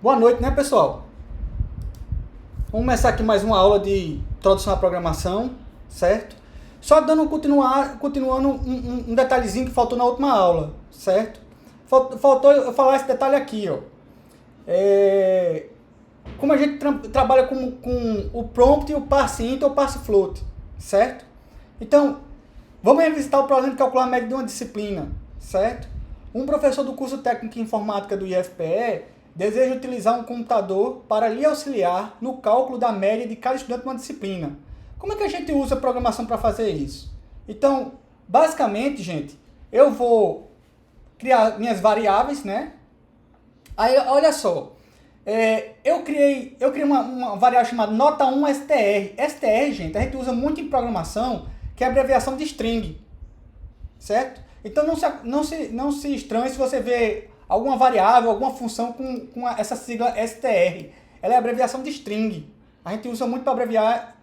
Boa noite, né, pessoal? Vamos começar aqui mais uma aula de introdução à programação, certo? Só continuando um detalhezinho que faltou na última aula, certo? Faltou eu falar esse detalhe aqui, ó. Como a gente trabalha com o prompt e o parse int ou parse float, certo? Então, vamos revisitar o problema de calcular a média de uma disciplina, certo? Um professor do curso técnico em informática do IFPE deseja utilizar um computador para lhe auxiliar no cálculo da média de cada estudante de uma disciplina. Como é que a gente usa a programação para fazer isso? Então, basicamente, gente, eu vou criar minhas variáveis, né? Aí, olha só, eu criei uma variável chamada nota1str. str, gente, a gente usa muito em programação, que é a abreviação de string, certo? Então não se estranhe se você vê alguma variável, alguma função com essa sigla str. Ela é a abreviação de string. A gente usa muito para abreviar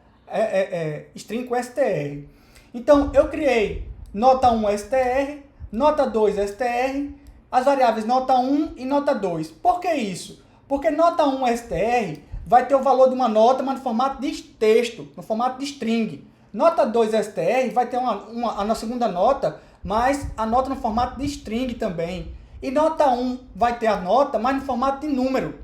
string com str. Então eu criei nota1str, nota2str, as variáveis nota1 e nota2. Por que isso? Porque nota1str vai ter o valor de uma nota, mas no formato de texto, no formato de string. Nota 2str vai ter a segunda nota, mas a nota no formato de string também. E nota 1 vai ter a nota, mas no formato de número.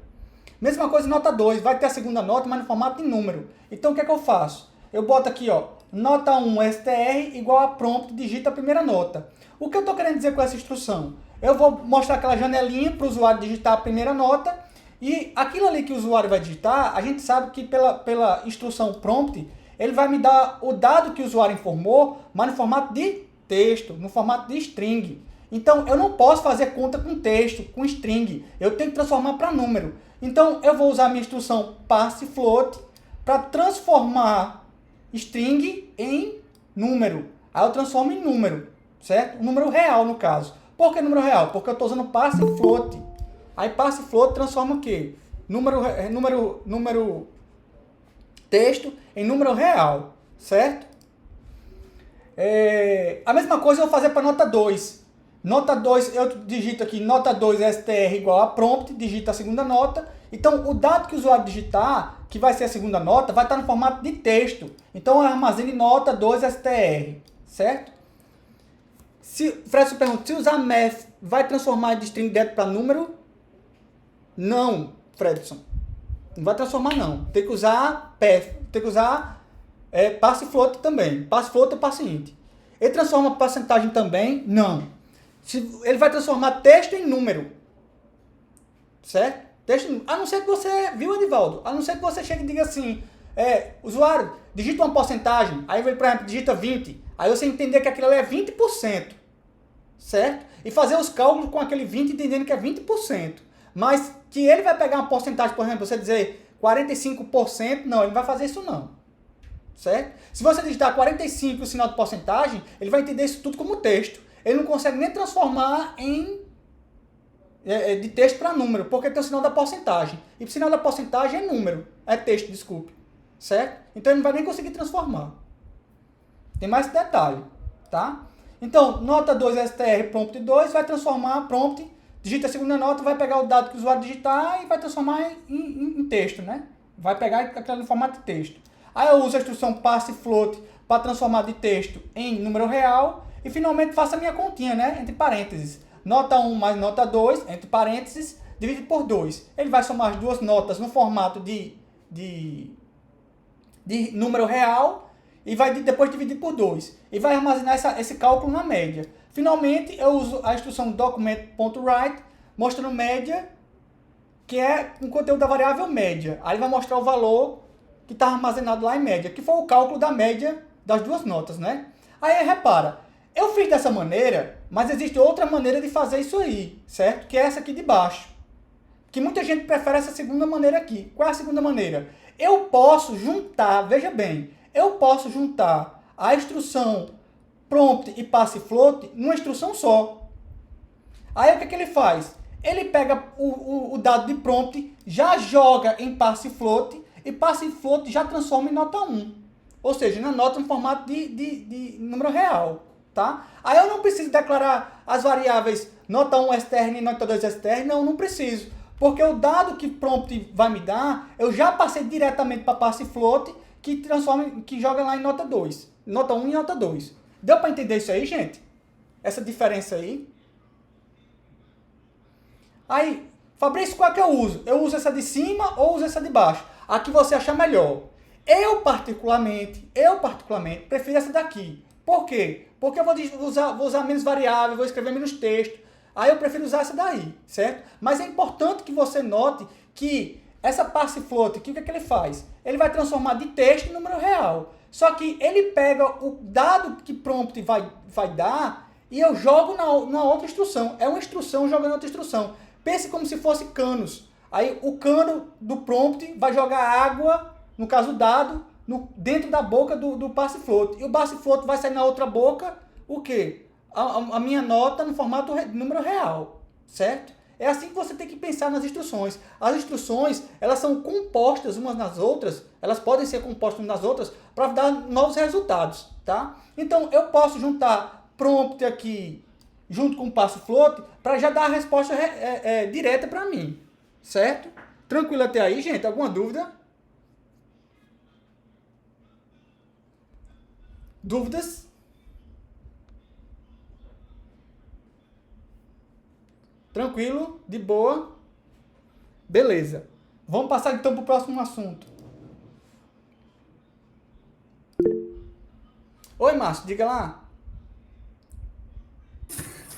Mesma coisa nota 2, vai ter a segunda nota, mas no formato de número. Então o que é que eu faço? Eu boto aqui, ó, nota 1 str igual a prompt, digita a primeira nota. O que eu estou querendo dizer com essa instrução? Eu vou mostrar aquela janelinha para o usuário digitar a primeira nota, e aquilo ali que o usuário vai digitar, a gente sabe que pela instrução prompt, ele vai me dar o dado que o usuário informou, mas no formato de texto, no formato de string. Então, eu não posso fazer conta com texto, com string. Eu tenho que transformar para número. Então, eu vou usar a minha instrução parse float para transformar string em número. Aí eu transformo em número, certo? Número real, no caso. Por que número real? Porque eu estou usando parse float. Aí parse float transforma o quê? Número texto em número real, certo? A mesma coisa eu vou fazer para nota 2. Nota 2, eu digito aqui nota 2 str igual a prompt, digita a segunda nota. Então, o dado que o usuário digitar, que vai ser a segunda nota, vai estar no formato de texto. Então, eu armazene nota 2 str, certo? Fredson pergunta, se usar math, vai transformar de string direto para número? Não, Fredson. Não vai transformar, não. Tem que usar path, tem que usar parse float também. Parse float ou parse int. Ele transforma porcentagem também? Não. Ele vai transformar texto em número. Certo? Texto, a não ser que você, viu, Edivaldo? A não ser que você chegue e diga assim, usuário, digita uma porcentagem. Aí ele, por exemplo, digita 20. Aí você entender que aquilo ali é 20%. Certo? E fazer os cálculos com aquele 20, entendendo que é 20%. Mas que ele vai pegar uma porcentagem, por exemplo, você dizer 45%, não, ele não vai fazer isso não. Certo? Se você digitar 45 o sinal de porcentagem, ele vai entender isso tudo como texto. Ele não consegue nem transformar de texto para número, porque tem o sinal da porcentagem. E o sinal da porcentagem é número, é texto, desculpe. Certo? Então ele não vai nem conseguir transformar. Tem mais esse detalhe, tá? Então, nota 2 str prompt 2 vai transformar prompt, digita a segunda nota, vai pegar o dado que o usuário digitar e vai transformar em texto, né? Vai pegar aquilo no formato de texto. Aí eu uso a instrução parse float para transformar de texto em número real e finalmente faço a minha continha, né? Entre parênteses. Nota 1 mais nota 2, entre parênteses, dividido por 2. Ele vai somar as duas notas no formato de número real e vai depois dividir por 2. E vai armazenar esse cálculo na média. Finalmente, eu uso a instrução document.write, mostrando média, que é o conteúdo da variável média. Aí ele vai mostrar o valor que está armazenado lá em média, que foi o cálculo da média das duas notas, né? Aí repara, eu fiz dessa maneira, mas existe outra maneira de fazer isso aí, certo? Que é essa aqui de baixo. Que muita gente prefere essa segunda maneira aqui. Qual é a segunda maneira? Eu posso juntar, veja bem, eu posso juntar a instrução prompt e parse float numa instrução só. Aí o que ele faz? Ele pega o dado de prompt, já joga em parse float e parse float já transforma em nota 1. Ou seja, na nota no formato de número real. Tá? Aí eu não preciso declarar as variáveis nota 1 externa e nota 2 externa, não preciso. Porque o dado que prompt vai me dar, eu já passei diretamente para passe float, que joga lá em nota 2. Nota 1 e nota 2. Deu para entender isso aí, gente? Essa diferença aí? Aí, Fabrício, qual é que eu uso? Eu uso essa de cima ou uso essa de baixo? A que você achar melhor. Eu particularmente, prefiro essa daqui. Por quê? Porque eu vou usar menos variável, vou escrever menos texto. Aí eu prefiro usar essa daí, certo? Mas é importante que você note que essa passe float aqui, o que é que ele faz? Ele vai transformar de texto em número real. Só que ele pega o dado que prompt vai dar e eu jogo na outra instrução. É uma instrução jogando outra instrução. Pense como se fosse canos. Aí o cano do prompt vai jogar água, no caso o dado, dentro da boca do passe float. E o passe float vai sair na outra boca, o quê? A minha nota no formato número real, certo? É assim que você tem que pensar nas instruções. As instruções, elas são compostas umas nas outras, elas podem ser compostas umas nas outras para dar novos resultados, tá? Então, eu posso juntar prompt aqui junto com o passo float para já dar a resposta direta para mim, certo? Tranquilo até aí, gente? Alguma dúvida? Dúvidas? Tranquilo? De boa? Beleza. Vamos passar então para o próximo assunto. Oi, Márcio, diga lá.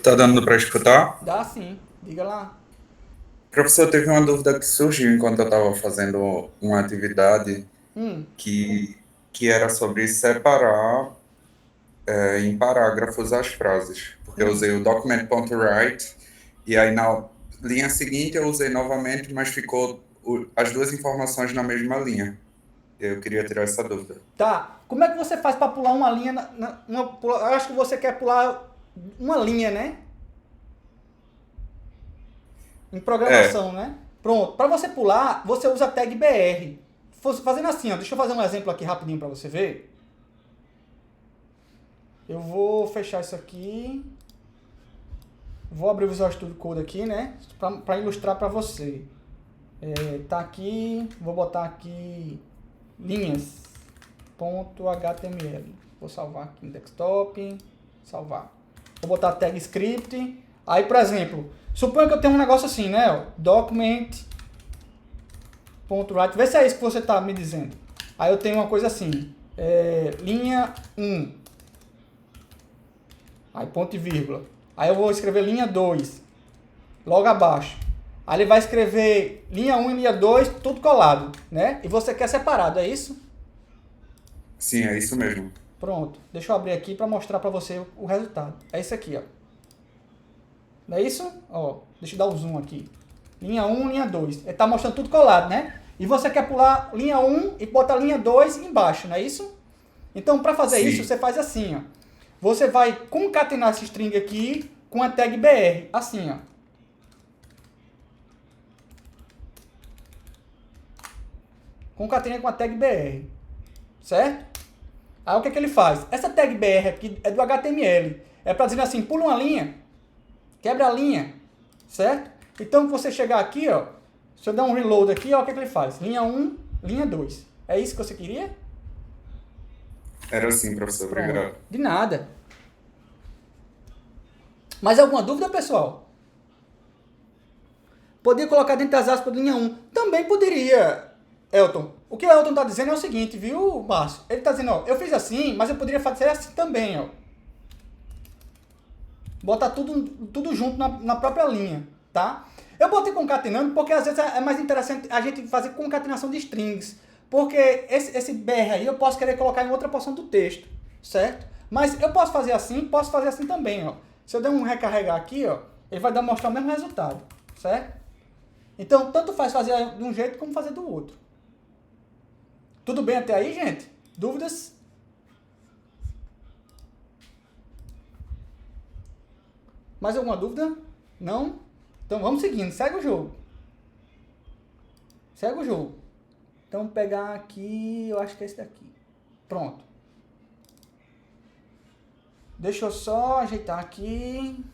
Tá dando para escutar? Dá sim, diga lá. Professor, teve uma dúvida que surgiu enquanto eu estava fazendo uma atividade Hum, que, que era sobre separar em parágrafos as frases. Porque eu usei o document.write e aí na linha seguinte eu usei novamente, mas ficou as duas informações na mesma linha. Eu queria tirar essa dúvida. tá. Como é que você faz para pular uma linha? Eu acho que você quer pular uma linha, né? Em É, programação, né? Pronto. Para você pular, você usa a tag BR. Fazendo assim, ó, deixa eu fazer um exemplo aqui rapidinho para você ver. Eu vou fechar isso aqui. Vou abrir o Visual Studio Code aqui, né? Para ilustrar para você. Tá aqui, vou botar aqui linhas.html. Vou salvar aqui no desktop, salvar. Vou botar tag script. Aí, por exemplo, suponha que eu tenho um negócio assim, né? Document.write. Vê se é isso que você está me dizendo. Aí eu tenho uma coisa assim, linha 1. Aí ponto e vírgula. Aí eu vou escrever linha 2, logo abaixo. Aí ele vai escrever linha 1 e linha 2, tudo colado, né? E você quer separado, é isso? sim, é isso mesmo. Pronto. Deixa eu abrir aqui para mostrar para você o resultado. É isso aqui, ó. Não é isso? Ó, deixa eu dar o zoom aqui. Linha 1, linha 2. Ele tá mostrando tudo colado, né? E você quer pular linha 1 e botar linha 2 embaixo, não é isso? Então, para fazer isso, Sim, você faz assim, ó. Você vai concatenar esse string aqui com a tag BR, assim, ó. Concatenar com a tag BR, certo? Aí o que ele faz? Essa tag BR aqui é do HTML. É para dizer assim, pula uma linha, quebra a linha, certo? Então, você chegar aqui, ó, se eu der um reload aqui, ó, o que ele faz? Linha 1, linha 2. É isso que você queria? era assim, professor. Pronto. Obrigado. De nada. Mais alguma dúvida, pessoal? Poderia colocar dentro das aspas linha 1. Também poderia, Elton. O que o Elton está dizendo é o seguinte, viu, Márcio? Ele está dizendo, ó, eu fiz assim, mas eu poderia fazer assim também, ó. Botar tudo junto na própria linha, tá? Eu botei concatenando porque às vezes é mais interessante a gente fazer concatenação de strings. Porque esse BR aí eu posso querer colocar em outra porção do texto, certo? Mas eu posso fazer assim também, ó. Se eu der um recarregar aqui, ó, ele vai mostrar o mesmo resultado, certo? Então, tanto faz fazer de um jeito como fazer do outro. Tudo bem até aí, gente? Dúvidas? Mais alguma dúvida? Não? Então vamos seguindo, segue o jogo. Segue o jogo. Então pegar aqui, eu acho que é esse daqui. Pronto. Deixa eu só ajeitar aqui.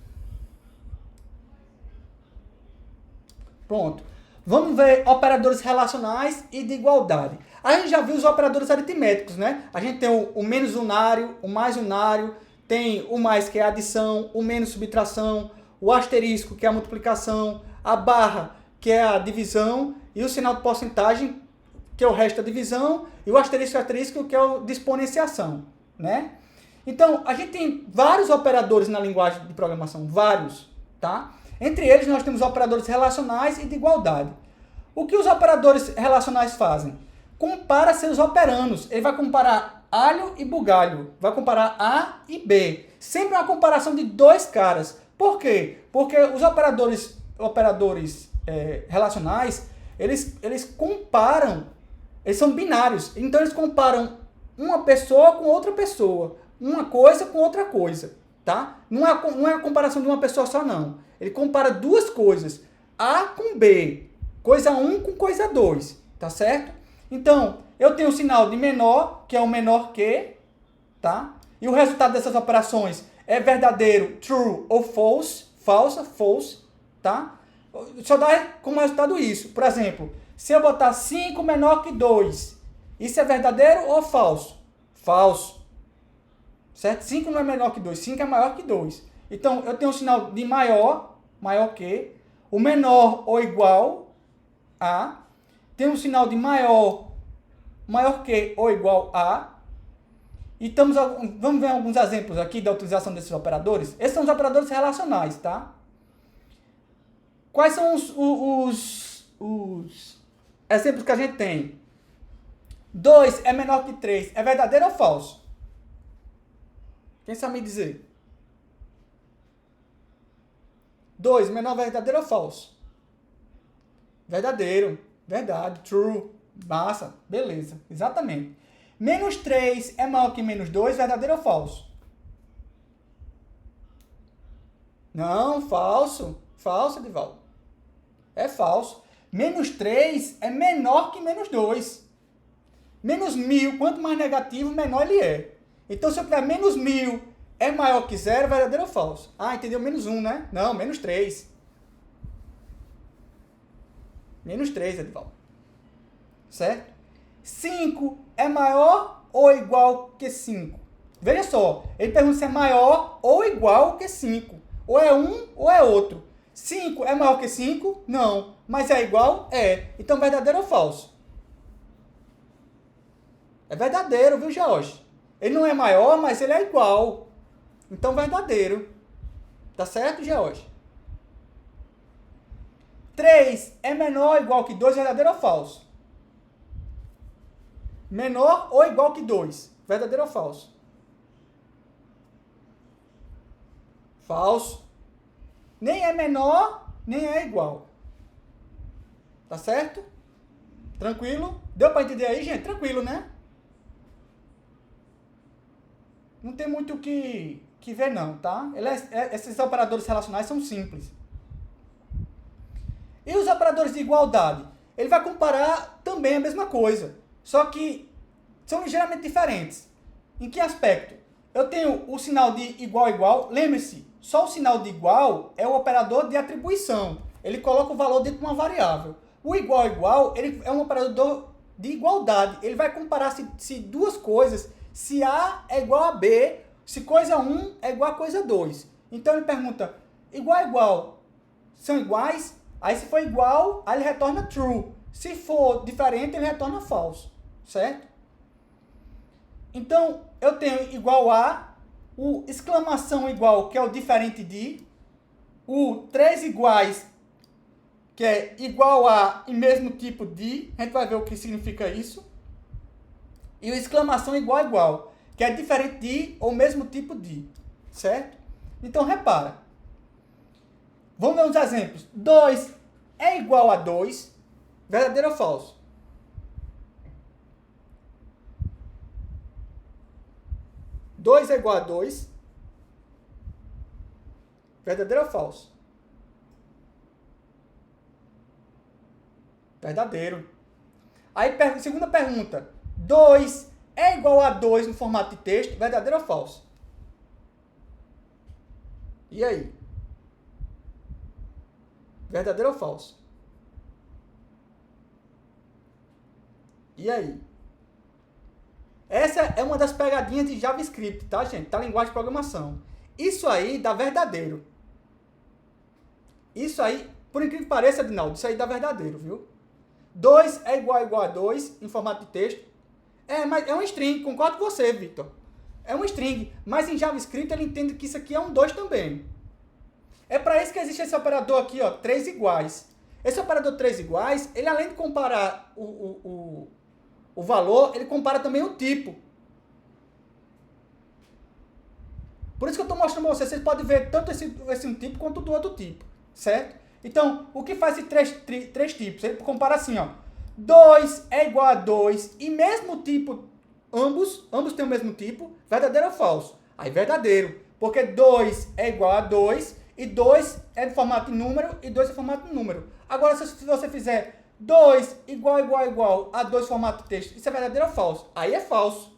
Pronto. Vamos ver operadores relacionais e de igualdade. A gente já viu os operadores aritméticos, né? A gente tem o menos unário, o mais unário, tem o mais que é a adição, o menos subtração, o asterisco que é a multiplicação, a barra que é a divisão e o sinal de porcentagem que é o resto da divisão e o asterisco que é o de exponenciação, né? Então, a gente tem vários operadores na linguagem de programação, vários, tá? Entre eles, nós temos operadores relacionais e de igualdade. O que os operadores relacionais fazem? Compara seus operandos. Ele vai comparar alho e bugalho. Vai comparar A e B. Sempre uma comparação de dois caras. Por quê? Porque os operadores relacionais, eles comparam, eles são binários. Então, eles comparam uma pessoa com outra pessoa. Uma coisa com outra coisa. Tá? Não é a comparação de uma pessoa só, não. Ele compara duas coisas, A com B, coisa 1 com coisa 2, tá certo? Então, eu tenho o sinal de menor, que é o menor que, tá? E o resultado dessas operações é verdadeiro, true, ou false, falsa, false, tá? Só dá como resultado isso. Por exemplo, se eu botar 5 menor que 2, isso é verdadeiro ou falso? Falso. Certo? 5 não é menor que 2, 5 é maior que 2. Então, eu tenho um sinal de maior que, o menor ou igual a, tem um sinal de maior que ou igual a, e vamos ver alguns exemplos aqui da utilização desses operadores. Esses são os operadores relacionais, tá? Quais são os exemplos que a gente tem? 2 é menor que 3, é verdadeiro ou falso? Quem sabe me dizer? 2, menor verdadeiro ou falso? Verdadeiro. Verdade. True. Massa. Beleza. Exatamente. Menos 3 é maior que menos 2, verdadeiro ou falso? Não, falso. Falso, Edivaldo. É falso. Menos 3 é menor que menos 2. Menos 1000, quanto mais negativo, menor ele é. Então, se eu tiver menos 1000 é maior que 0, verdadeiro ou falso? Ah, entendeu? Menos 1, né? Não, menos 3. Menos 3, Edivaldo. Certo? 5 é maior ou igual que 5? Veja só, ele pergunta se é maior ou igual que 5. Ou é um ou é outro. 5 é maior que 5? Não. Mas é igual? É. Então, verdadeiro ou falso? É verdadeiro, viu, George? Ele não é maior, mas ele é igual. Então, verdadeiro. Tá certo, George? 3 é menor ou igual que 2, verdadeiro ou falso? Menor ou igual que 2, verdadeiro ou falso? Falso. Nem é menor, nem é igual. Tá certo? Tranquilo? Deu para entender aí, gente? Tranquilo, né? Não tem muito o que ver, não, tá? Esses operadores relacionais são simples. E os operadores de igualdade? Ele vai comparar também a mesma coisa, só que são ligeiramente diferentes. Em que aspecto? Eu tenho o sinal de igual. Lembre-se, só o sinal de igual é o operador de atribuição. Ele coloca o valor dentro de uma variável. O igual, ele é um operador de igualdade. Ele vai comparar se duas coisas, se A é igual a B, se coisa 1 é igual a coisa 2. Então ele pergunta, igual, são iguais? Aí se for igual, aí ele retorna true. Se for diferente, ele retorna false. Certo? Então, eu tenho igual a, o exclamação igual, que é o diferente de, o 3 iguais, que é igual a e mesmo tipo de, a gente vai ver o que significa isso. E o exclamação igual, que é diferente de ou mesmo tipo de, certo? Então, repara. Vamos ver uns exemplos. 2 é igual a 2, verdadeiro ou falso? Dois é igual a 2, verdadeiro ou falso? Verdadeiro. Aí, segunda pergunta. 2 é igual a 2 no formato de texto, verdadeiro ou falso? E aí? Verdadeiro ou falso? E aí? Essa é uma das pegadinhas de JavaScript, tá, gente? Da linguagem de programação. Isso aí dá verdadeiro. Isso aí, por incrível que pareça, Adinaldo, isso aí dá verdadeiro, viu? 2 é igual a 2 em formato de texto. Mas é um string, concordo com você, Victor. É um string, mas em JavaScript ele entende que isso aqui é um 2 também. É para isso que existe esse operador aqui, ó, 3 iguais. Esse operador 3 iguais, ele além de comparar o valor, ele compara também o tipo. Por isso que eu estou mostrando para vocês, vocês podem ver tanto esse um tipo quanto do outro tipo, certo? Então, o que faz esses três tipos? Ele compara assim, ó. 2 é igual a 2 e mesmo tipo, ambos têm o mesmo tipo, verdadeiro ou falso? Aí verdadeiro, porque 2 é igual a 2 e 2 é de formato de número e 2 é formato de número. Agora, se você fizer 2 igual a 2 formato de texto, isso é verdadeiro ou falso? Aí é falso.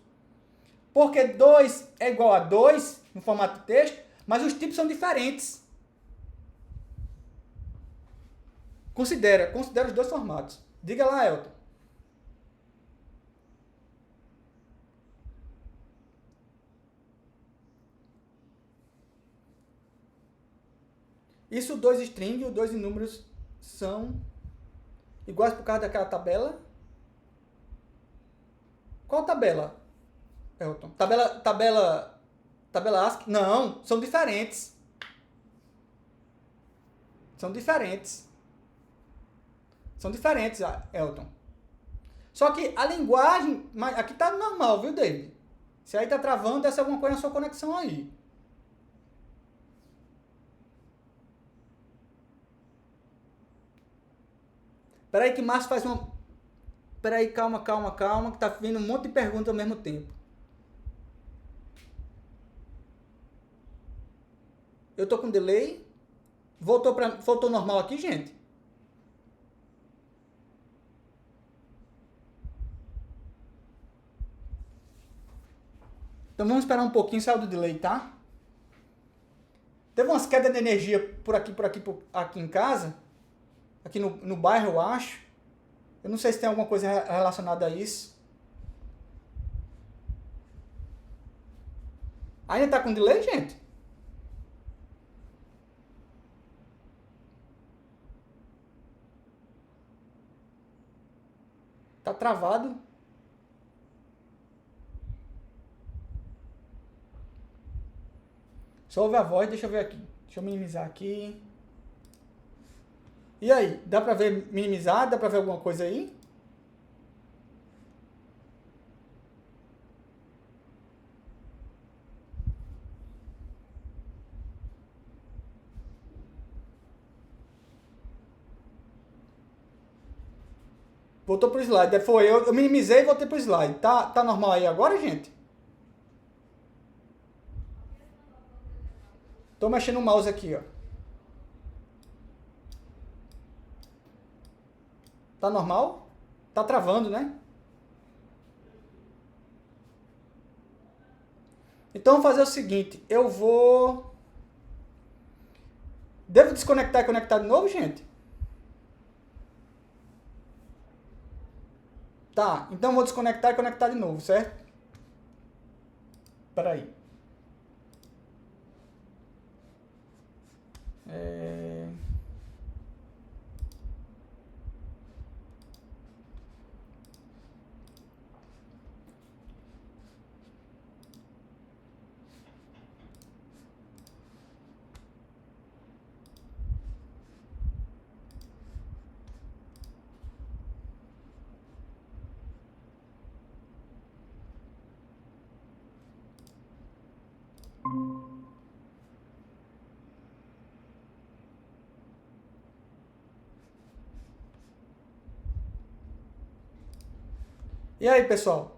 Porque 2 é igual a 2 no formato de texto, mas os tipos são diferentes. Considera os dois formatos. Diga lá, Elton. Isso, o 2 string e o 2 em números são iguais por causa daquela tabela. Qual tabela, Elton? Tabela ASCII? Não, são diferentes. São diferentes, Elton. Só que a linguagem, aqui tá normal, viu, David? Se aí tá travando, deve ser alguma coisa na sua conexão aí. Peraí que Márcio faz uma... Peraí, calma, que tá vindo um monte de perguntas ao mesmo tempo. Eu tô com delay. Voltou normal aqui, gente? Então vamos esperar um pouquinho, saiu do delay, tá? Teve umas quedas de energia aqui em casa. Aqui no bairro, eu acho. Eu não sei se tem alguma coisa relacionada a isso. Ainda tá com delay, gente? Tá travado. Só ouve a voz, deixa eu ver aqui. Deixa eu minimizar aqui. E aí, dá pra ver minimizado? Dá pra ver alguma coisa aí? Voltou pro slide. Eu minimizei e voltei pro slide. Tá normal aí agora, gente? Tô mexendo o mouse aqui, ó. Tá normal? Tá travando, né? Então, vou fazer o seguinte. Eu vou... Devo desconectar e conectar de novo, gente? Tá, então vou desconectar e conectar de novo, certo? Espera aí. E aí, pessoal?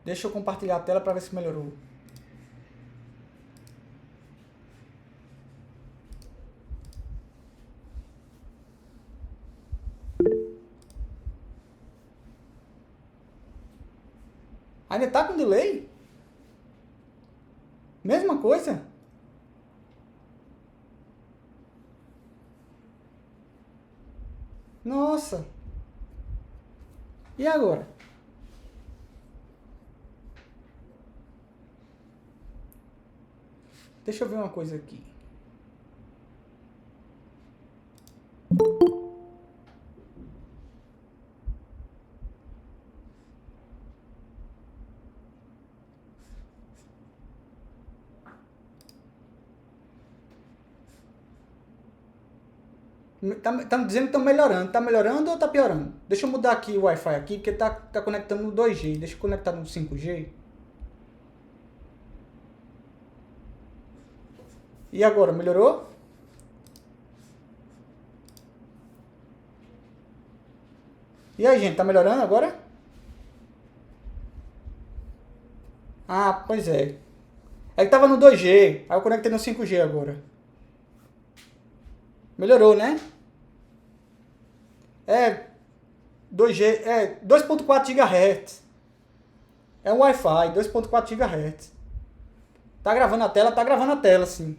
Deixa eu compartilhar a tela para ver se melhorou. Ainda tá com delay? Mesma coisa? Nossa. E agora? Deixa eu ver uma coisa aqui. Tá me dizendo que estão melhorando. Tá melhorando ou tá piorando? Deixa eu mudar aqui o Wi-Fi aqui, porque tá conectando no 2G. Deixa eu conectar no 5G. E agora, melhorou? E aí, gente, tá melhorando agora? Ah, pois é. É que tava no 2G, aí eu conectei no 5G agora. Melhorou, né? É 2G, é 2.4 GHz. É um Wi-Fi, 2.4 GHz. Tá gravando a tela? Tá gravando a tela, sim.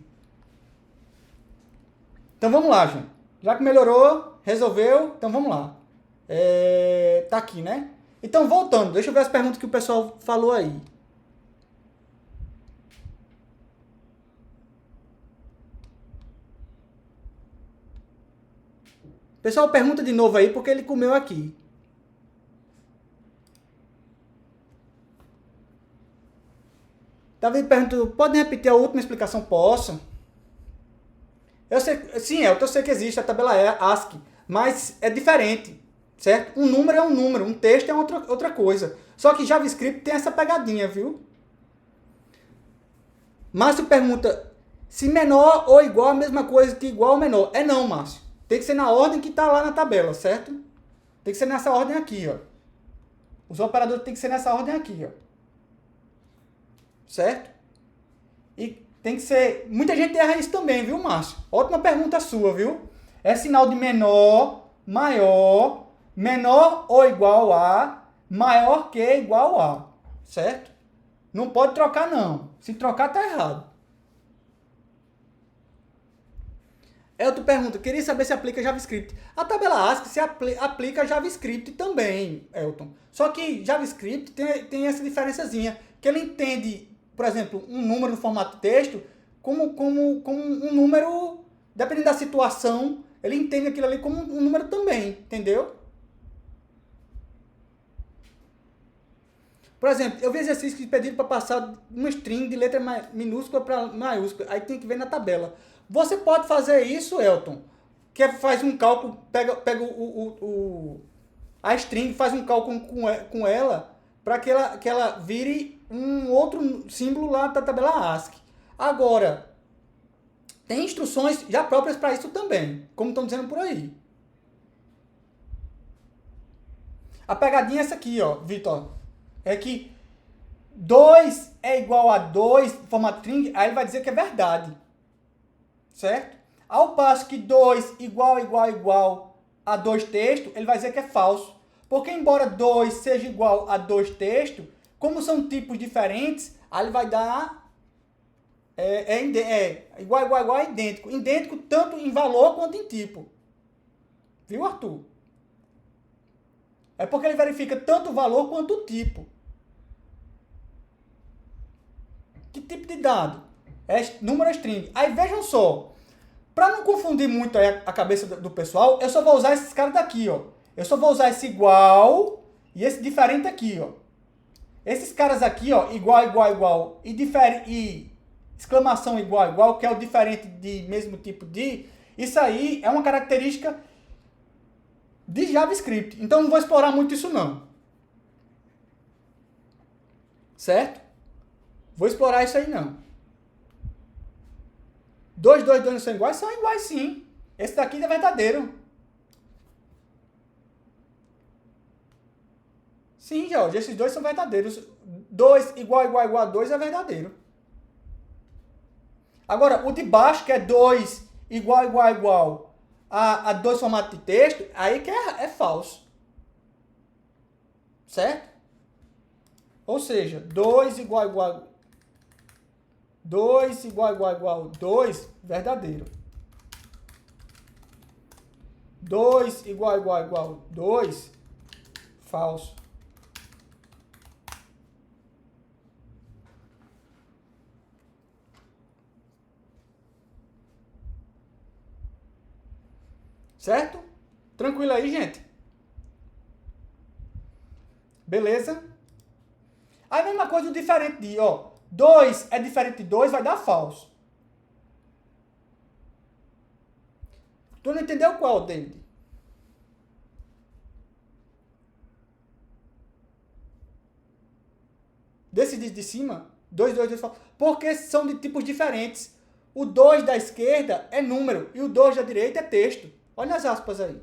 Então vamos lá, gente. Já que melhorou, resolveu, então vamos lá. Tá aqui, né? Então voltando, deixa eu ver as perguntas que o pessoal falou aí. O pessoal pergunta de novo aí porque ele comeu aqui. David perguntou, pode repetir a última explicação? Posso. Eu sei, sim, eu sei que existe a tabela ASCII, mas é diferente, certo? Um número é um número, um texto é outra coisa. Só que JavaScript tem essa pegadinha, viu? Márcio pergunta, se menor ou igual a mesma coisa que igual ou menor. É não, Márcio. Tem que ser na ordem que está lá na tabela, certo? Tem que ser nessa ordem aqui, ó. Os operadores tem que ser nessa ordem aqui, ó. Certo? E tem que ser... Muita gente erra isso também, viu, Márcio? Ótima pergunta sua, viu? É sinal de menor, maior, menor ou igual a, maior que igual a. Certo? Não pode trocar, não. Se trocar, tá errado. Elton pergunta, queria saber se aplica JavaScript. A tabela ASCII se aplica JavaScript também, Elton. Só que JavaScript tem essa diferençazinha, que ele entende, por exemplo, um número no formato texto como um número, dependendo da situação, ele entende aquilo ali como um número também, entendeu? Por exemplo, eu vi exercício que pediram para passar uma string de letra minúscula para maiúscula, aí tem que ver na tabela. Você pode fazer isso, Elton, que faz um cálculo, pega a string, faz um cálculo com ela, para que ela vire um outro símbolo lá da tabela ASCII. Agora, tem instruções já próprias para isso também, como estão dizendo por aí. A pegadinha é essa aqui, ó, Vitor. É que 2 é igual a 2, formato string, aí ele vai dizer que é verdade. Certo? Ao passo que 2 igual a 2 textos, ele vai dizer que é falso. Porque embora 2 seja igual a 2 textos, como são tipos diferentes, aí ele vai dar igual é idêntico. Idêntico tanto em valor quanto em tipo. Viu, Arthur? É porque ele verifica tanto o valor quanto o tipo. Que tipo de dado? É número string. Aí vejam só. Para não confundir muito a cabeça do pessoal, eu só vou usar esses caras daqui, ó. Eu só vou usar esse igual e esse diferente aqui, ó. Esses caras aqui, ó, igual e exclamação igual, que é o diferente de mesmo tipo de, isso aí é uma característica de JavaScript. Então não vou explorar muito isso não. Certo? Vou explorar isso aí não. 2 não são iguais? São iguais sim. Esse daqui é verdadeiro. Sim, Jorge, esses dois são verdadeiros. 2 igual a 2 é verdadeiro. Agora, o de baixo, que é 2 igual a 2 formato de texto, aí que é falso. Certo? Ou seja, 2 igual 2, verdadeiro. 2 igual 2, falso. Certo? Tranquilo aí, gente? Beleza? A mesma coisa diferente de, ó, 2 é diferente de 2, vai dar falso. Tu não entendeu qual, David? Desse de cima, 2, 2, 2, falso. Porque são de tipos diferentes. O 2 da esquerda é número e o 2 da direita é texto. Olha as aspas aí.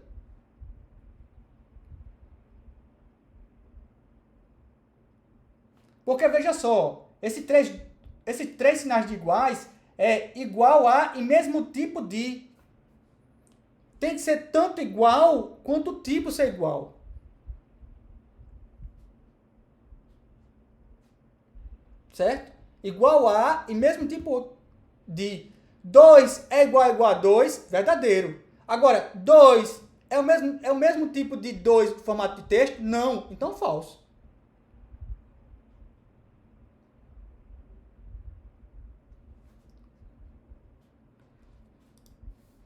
Porque veja só, esses três sinais de iguais é igual a e mesmo tipo de. Tem que ser tanto igual quanto o tipo ser igual. Certo? Igual a e mesmo tipo de. 2 é igual a 2, verdadeiro. Agora, 2 é o mesmo tipo de 2 no formato de texto? Não, então falso.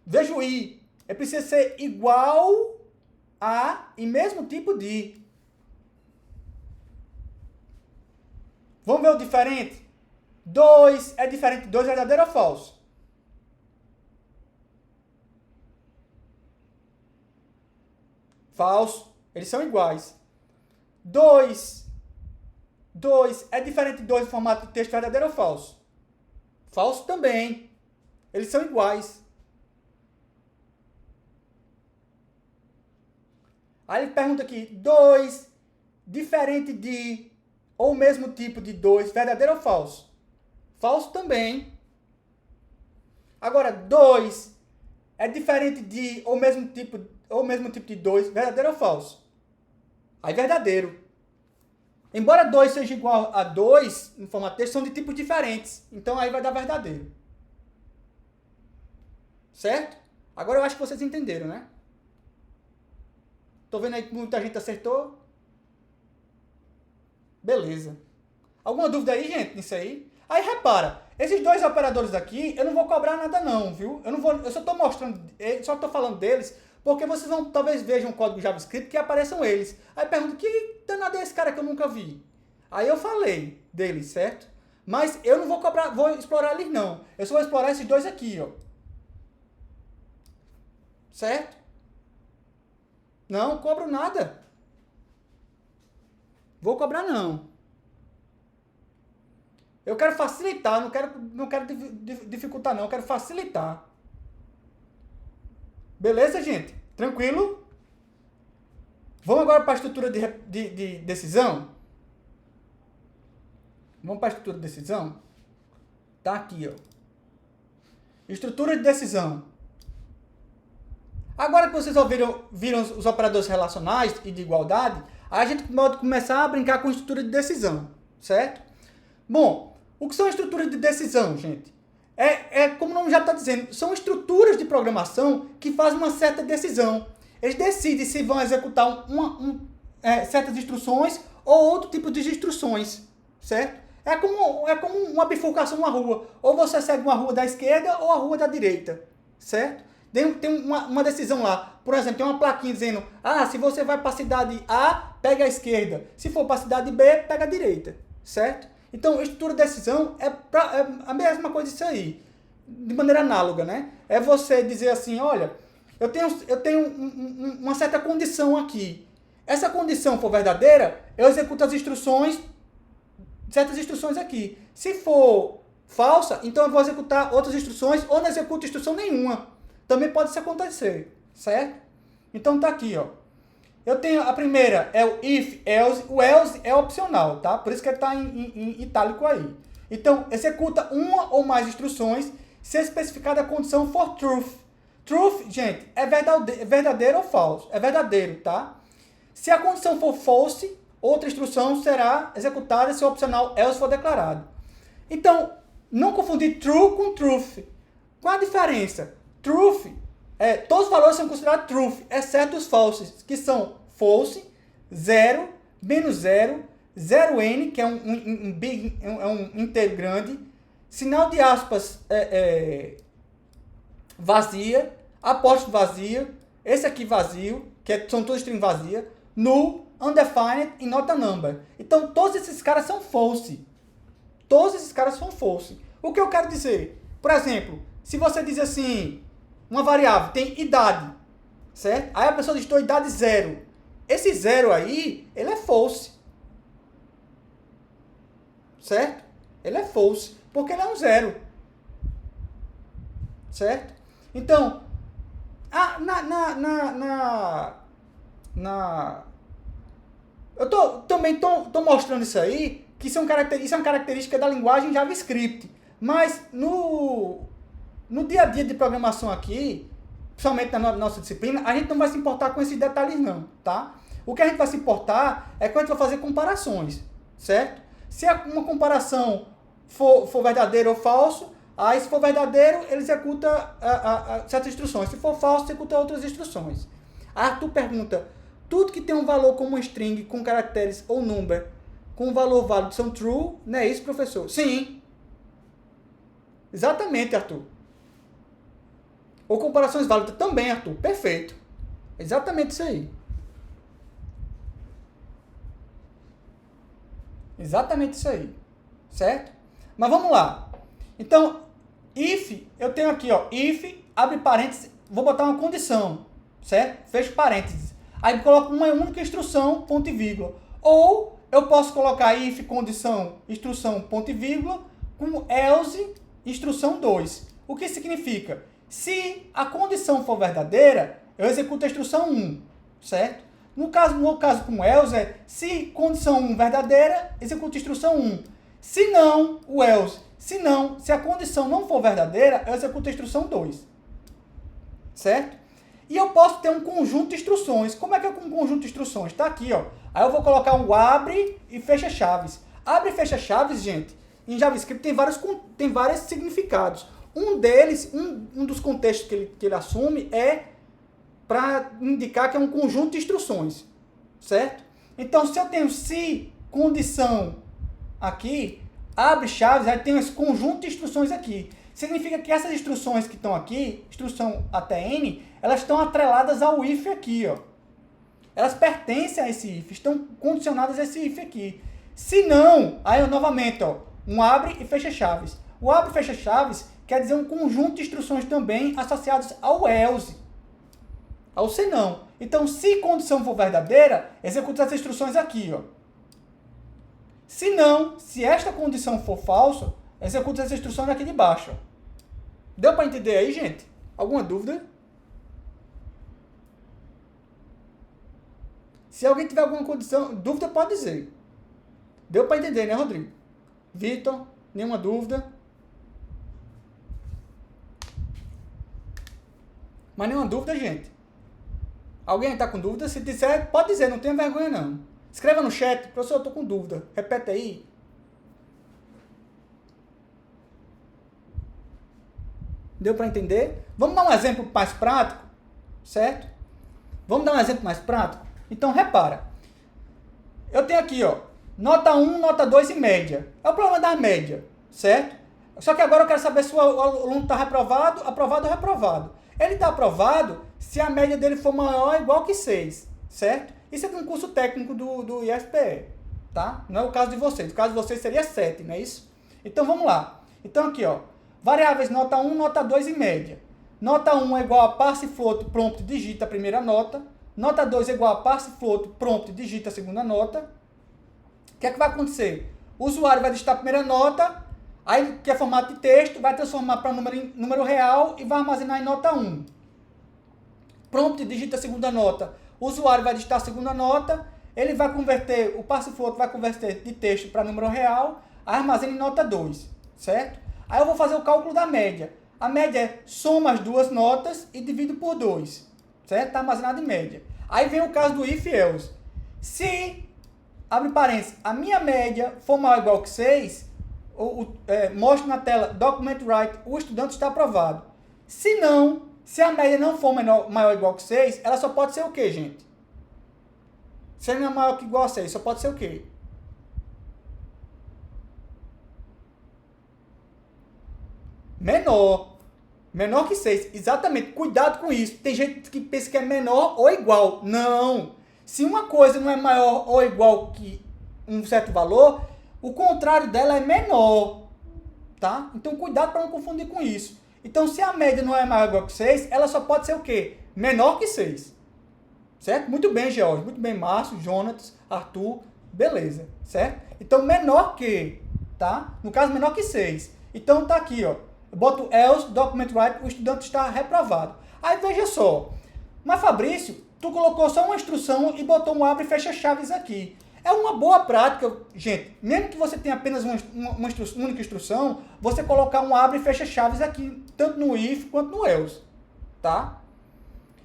Veja o i. É preciso ser igual a e mesmo tipo de. Vamos ver o diferente? 2 é diferente de 2, verdadeiro ou falso? Falso. Eles são iguais. 2 é diferente de 2 no formato de texto, verdadeiro ou falso? Falso também. Eles são iguais. Aí ele pergunta aqui, 2 diferente de ou o mesmo tipo de 2, verdadeiro ou falso? Falso também. Agora, 2 é diferente de ou mesmo tipo de 2, verdadeiro ou falso? Aí verdadeiro. Embora 2 seja igual a 2, no formato texto, são de tipos diferentes. Então aí vai dar verdadeiro. Certo? Agora eu acho que vocês entenderam, né? Tô vendo aí que muita gente acertou. Beleza. Alguma dúvida aí, gente, nisso aí? Aí repara, esses dois operadores aqui, eu não vou cobrar nada não, viu? Eu só tô mostrando, só tô falando deles, porque vocês vão, talvez vejam um código JavaScript que apareçam eles. Aí perguntam, que danado é esse cara que eu nunca vi? Aí eu falei deles, certo? Mas eu não vou cobrar, vou explorar eles não. Eu só vou explorar esses dois aqui, ó. Certo? Não cobro nada. Vou cobrar não. Eu quero facilitar, não quero dificultar não, eu quero facilitar. Beleza, gente? Tranquilo? Vamos agora para a estrutura de decisão? Vamos para a estrutura de decisão? Tá aqui, ó. Estrutura de decisão. Agora que vocês viram os operadores relacionais e de igualdade, a gente pode começar a brincar com estrutura de decisão, certo? Bom, o que são estruturas de decisão, gente? Como o nome já está dizendo, são estruturas de programação que fazem uma certa decisão. Eles decidem se vão executar certas instruções ou outro tipo de instruções, certo? É como uma bifurcação numa rua. Ou você segue uma rua da esquerda ou a rua da direita, certo? Tem uma decisão lá. Por exemplo, tem uma plaquinha dizendo, se você vai para a cidade A, pega a esquerda. Se for para a cidade B, pega a direita, certo? Então, estrutura de decisão é a mesma coisa disso aí, de maneira análoga, né? É você dizer assim, olha, eu tenho uma certa condição aqui. Essa condição for verdadeira, eu executo certas instruções aqui. Se for falsa, então eu vou executar outras instruções ou não executo instrução nenhuma. Também pode isso acontecer, certo? Então tá aqui, ó. Eu tenho a primeira, é o if, else. O else é opcional, tá? Por isso que ele está em itálico aí. Então, executa uma ou mais instruções se especificada a condição for truth. Truth, gente, é verdadeiro ou falso? É verdadeiro, tá? Se a condição for false, outra instrução será executada se o opcional else for declarado. Então, não confundir true com truth. Qual a diferença? Truth todos os valores são considerados truth, exceto os falses, que são false, 0, menos 0, 0n, que é um inteiro grande, sinal de aspas vazia, apóstrofo vazio, esse aqui vazio, são todos string vazia, null, undefined e not a number. Então, todos esses caras são false. Todos esses caras são false. O que eu quero dizer? Por exemplo, se você diz assim, uma variável tem idade, certo? Aí a pessoa digitou idade 0. Esse 0 aí, ele é false. Certo? Ele é false, porque ele é um 0. Certo? Então, eu também tô mostrando isso aí, que isso é uma característica da linguagem JavaScript. Mas no dia a dia de programação aqui, principalmente na nossa disciplina, a gente não vai se importar com esses detalhes não, tá? O que a gente vai se importar é quando a gente vai fazer comparações, certo? Se uma comparação for verdadeiro ou falso, aí se for verdadeiro, ele executa certas instruções. Se for falso, executa outras instruções. Arthur pergunta, tudo que tem um valor como string, com caracteres ou number, com um valor válido são true, não é isso, professor? Sim. Exatamente, Arthur. Ou comparações válidas também, Arthur. Perfeito. Exatamente isso aí. Exatamente isso aí. Certo? Mas vamos lá. Então, if, eu tenho aqui, ó, if, abre parênteses, vou botar uma condição, certo? Fecho parênteses. Aí coloco uma única instrução, ponto e vírgula. Ou eu posso colocar if, condição, instrução, ponto e vírgula, com else, instrução 2. O que significa? Se a condição for verdadeira, eu executo a instrução 1, certo? No caso com else, se condição 1 verdadeira, executo a instrução 1. Se não, o else. Se a condição não for verdadeira, eu executo a instrução 2. Certo? E eu posso ter um conjunto de instruções. Como é que é um conjunto de instruções? Está aqui, ó. Aí eu vou colocar um abre e fecha chaves. Abre e fecha chaves, gente, em JavaScript tem vários significados. Um deles, um dos contextos que ele assume é para indicar que é um conjunto de instruções, certo? Então, se eu tenho se condição aqui, abre chaves, aí tem esse conjunto de instruções aqui. Significa que essas instruções que estão aqui, instrução até n, elas estão atreladas ao if aqui, ó. Elas pertencem a esse if, estão condicionadas a esse if aqui. Se não, aí eu novamente, ó, um abre e fecha chaves. O abre e fecha chaves quer dizer um conjunto de instruções também associados ao else. Ao se não. Então, se condição for verdadeira, executa essas instruções aqui, ó. Se não, se esta condição for falsa, executa essas instruções aqui de baixo, ó. Deu para entender aí, gente? Alguma dúvida? Se alguém tiver alguma dúvida, pode dizer. Deu para entender, né, Rodrigo? Vitor, nenhuma dúvida? Mas nenhuma dúvida, gente. Alguém está com dúvida? Se disser, pode dizer, não tenha vergonha não. Escreva no chat, professor, eu estou com dúvida. Repete aí. Deu para entender? Vamos dar um exemplo mais prático, certo? Vamos dar um exemplo mais prático? Então, repara. Eu tenho aqui, ó, nota 1, nota 2 e média. É o problema da média, certo? Só que agora eu quero saber se o aluno está reprovado, aprovado ou reprovado. Ele está aprovado se a média dele for maior ou igual que 6, certo? Isso é de um curso técnico do IFPE, tá? Não é o caso de vocês. O caso de vocês seria 7, não é isso? Então, vamos lá. Então, aqui, ó, variáveis nota 1, nota 2 e média. Nota 1 é igual a parse float, prompt, digita a primeira nota. Nota 2 é igual a parse float, prompt, digita a segunda nota. O que é que vai acontecer? O usuário vai digitar a primeira nota, aí, que é formato de texto, vai transformar para número real e vai armazenar em nota 1. Prompt, digita a segunda nota. O usuário vai digitar a segunda nota, ele vai converter, o parse float vai converter de texto para número real, armazena em nota 2, certo? Aí eu vou fazer o cálculo da média. A média é soma as duas notas e divido por 2, certo? Está armazenado em média. Aí vem o caso do if else. Se, abre parênteses, a minha média for maior ou igual que 6, mostra na tela document write, o estudante está aprovado. Se não, Se a média não for maior ou igual que 6, ela só pode ser o quê, gente? Se não é maior que igual a 6, só pode ser o quê? Menor. Menor que 6. Exatamente. Cuidado com isso. Tem gente que pensa que é menor ou igual. Não. Se uma coisa não é maior ou igual que um certo valor, o contrário dela é menor. Tá? Então, cuidado para não confundir com isso. Então, se a média não é maior ou igual que 6, ela só pode ser o quê? Menor que 6. Certo? Muito bem, George. Muito bem, Márcio, Jonatas, Arthur. Beleza. Certo? Então, menor que, tá? No caso, menor que 6. Então, tá aqui, ó. Eu boto else, document write, o estudante está reprovado. Aí, veja só. Mas, Fabrício, tu colocou só uma instrução e botou um abre e fecha chaves aqui. É uma boa prática, gente. Mesmo que você tenha apenas uma única instrução, você colocar um abre e fecha chaves aqui, tanto no if quanto no else. Tá?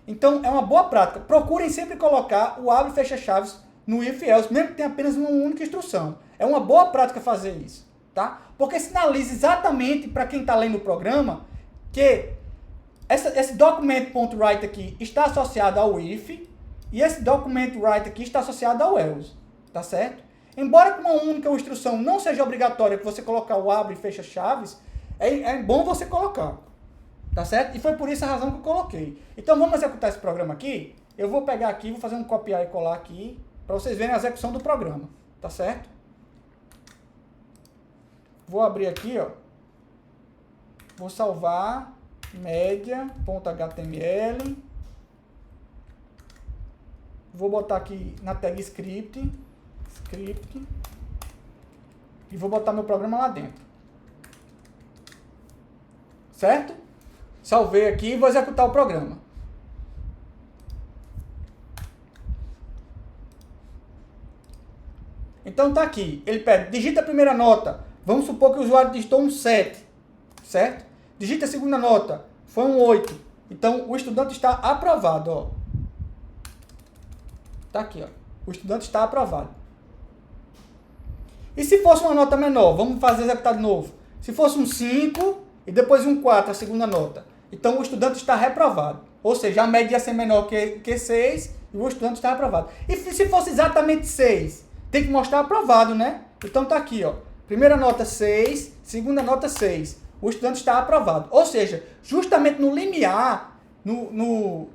Então, é uma boa prática. Procurem sempre colocar o abre e fecha chaves no if e else, mesmo que tenha apenas uma única instrução. É uma boa prática fazer isso. Tá? Porque sinaliza exatamente para quem está lendo o programa que esse document.write aqui está associado ao if e esse document.write aqui está associado ao else. Tá certo? Embora com uma única instrução não seja obrigatória que você colocar o abre e fecha chaves, é bom você colocar. Tá certo? E foi por isso a razão que eu coloquei. Então vamos executar esse programa aqui. Eu vou pegar aqui, vou fazer um copiar e colar aqui, para vocês verem a execução do programa. Tá certo? Vou abrir aqui, ó. Vou salvar media.html. Vou botar aqui na tag script. E vou botar meu programa lá dentro. Certo? Salvei aqui e vou executar o programa. Então tá aqui. Ele pede, digita a primeira nota. Vamos supor que o usuário digitou um 7. Certo? Digita a segunda nota. Foi um 8. Então o estudante está aprovado. Ó. Tá aqui. Ó. O estudante está aprovado. E se fosse uma nota menor? Vamos fazer executar de novo. Se fosse um 5 e depois um 4, a segunda nota. Então o estudante está reprovado. Ou seja, a média ia ser menor que 6 e o estudante está reprovado. E se fosse exatamente 6? Tem que mostrar aprovado, né? Então tá aqui, ó. Primeira nota 6, segunda nota 6. O estudante está aprovado. Ou seja, justamente no limiar,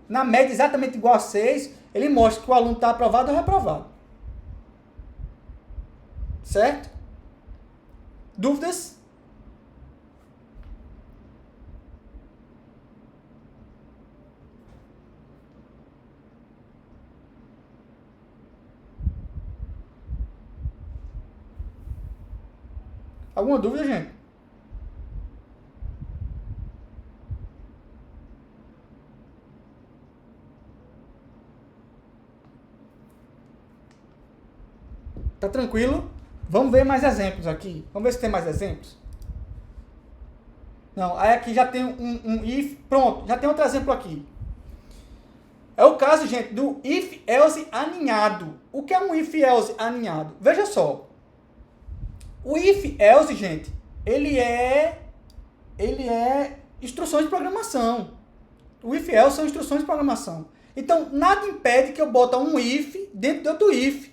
na média exatamente igual a 6, ele mostra que o aluno está aprovado ou reprovado. Certo? Dúvidas? Alguma dúvida, gente? Tá tranquilo? Vamos ver mais exemplos aqui. Vamos ver se tem mais exemplos. Não, aí aqui já tem um if. Pronto, já tem outro exemplo aqui. É o caso, gente, do if-else aninhado. O que é um if-else aninhado? Veja só. O if-else, gente, ele é instruções de programação. O if-else são instruções de programação. Então, nada impede que eu bote um if dentro de outro if.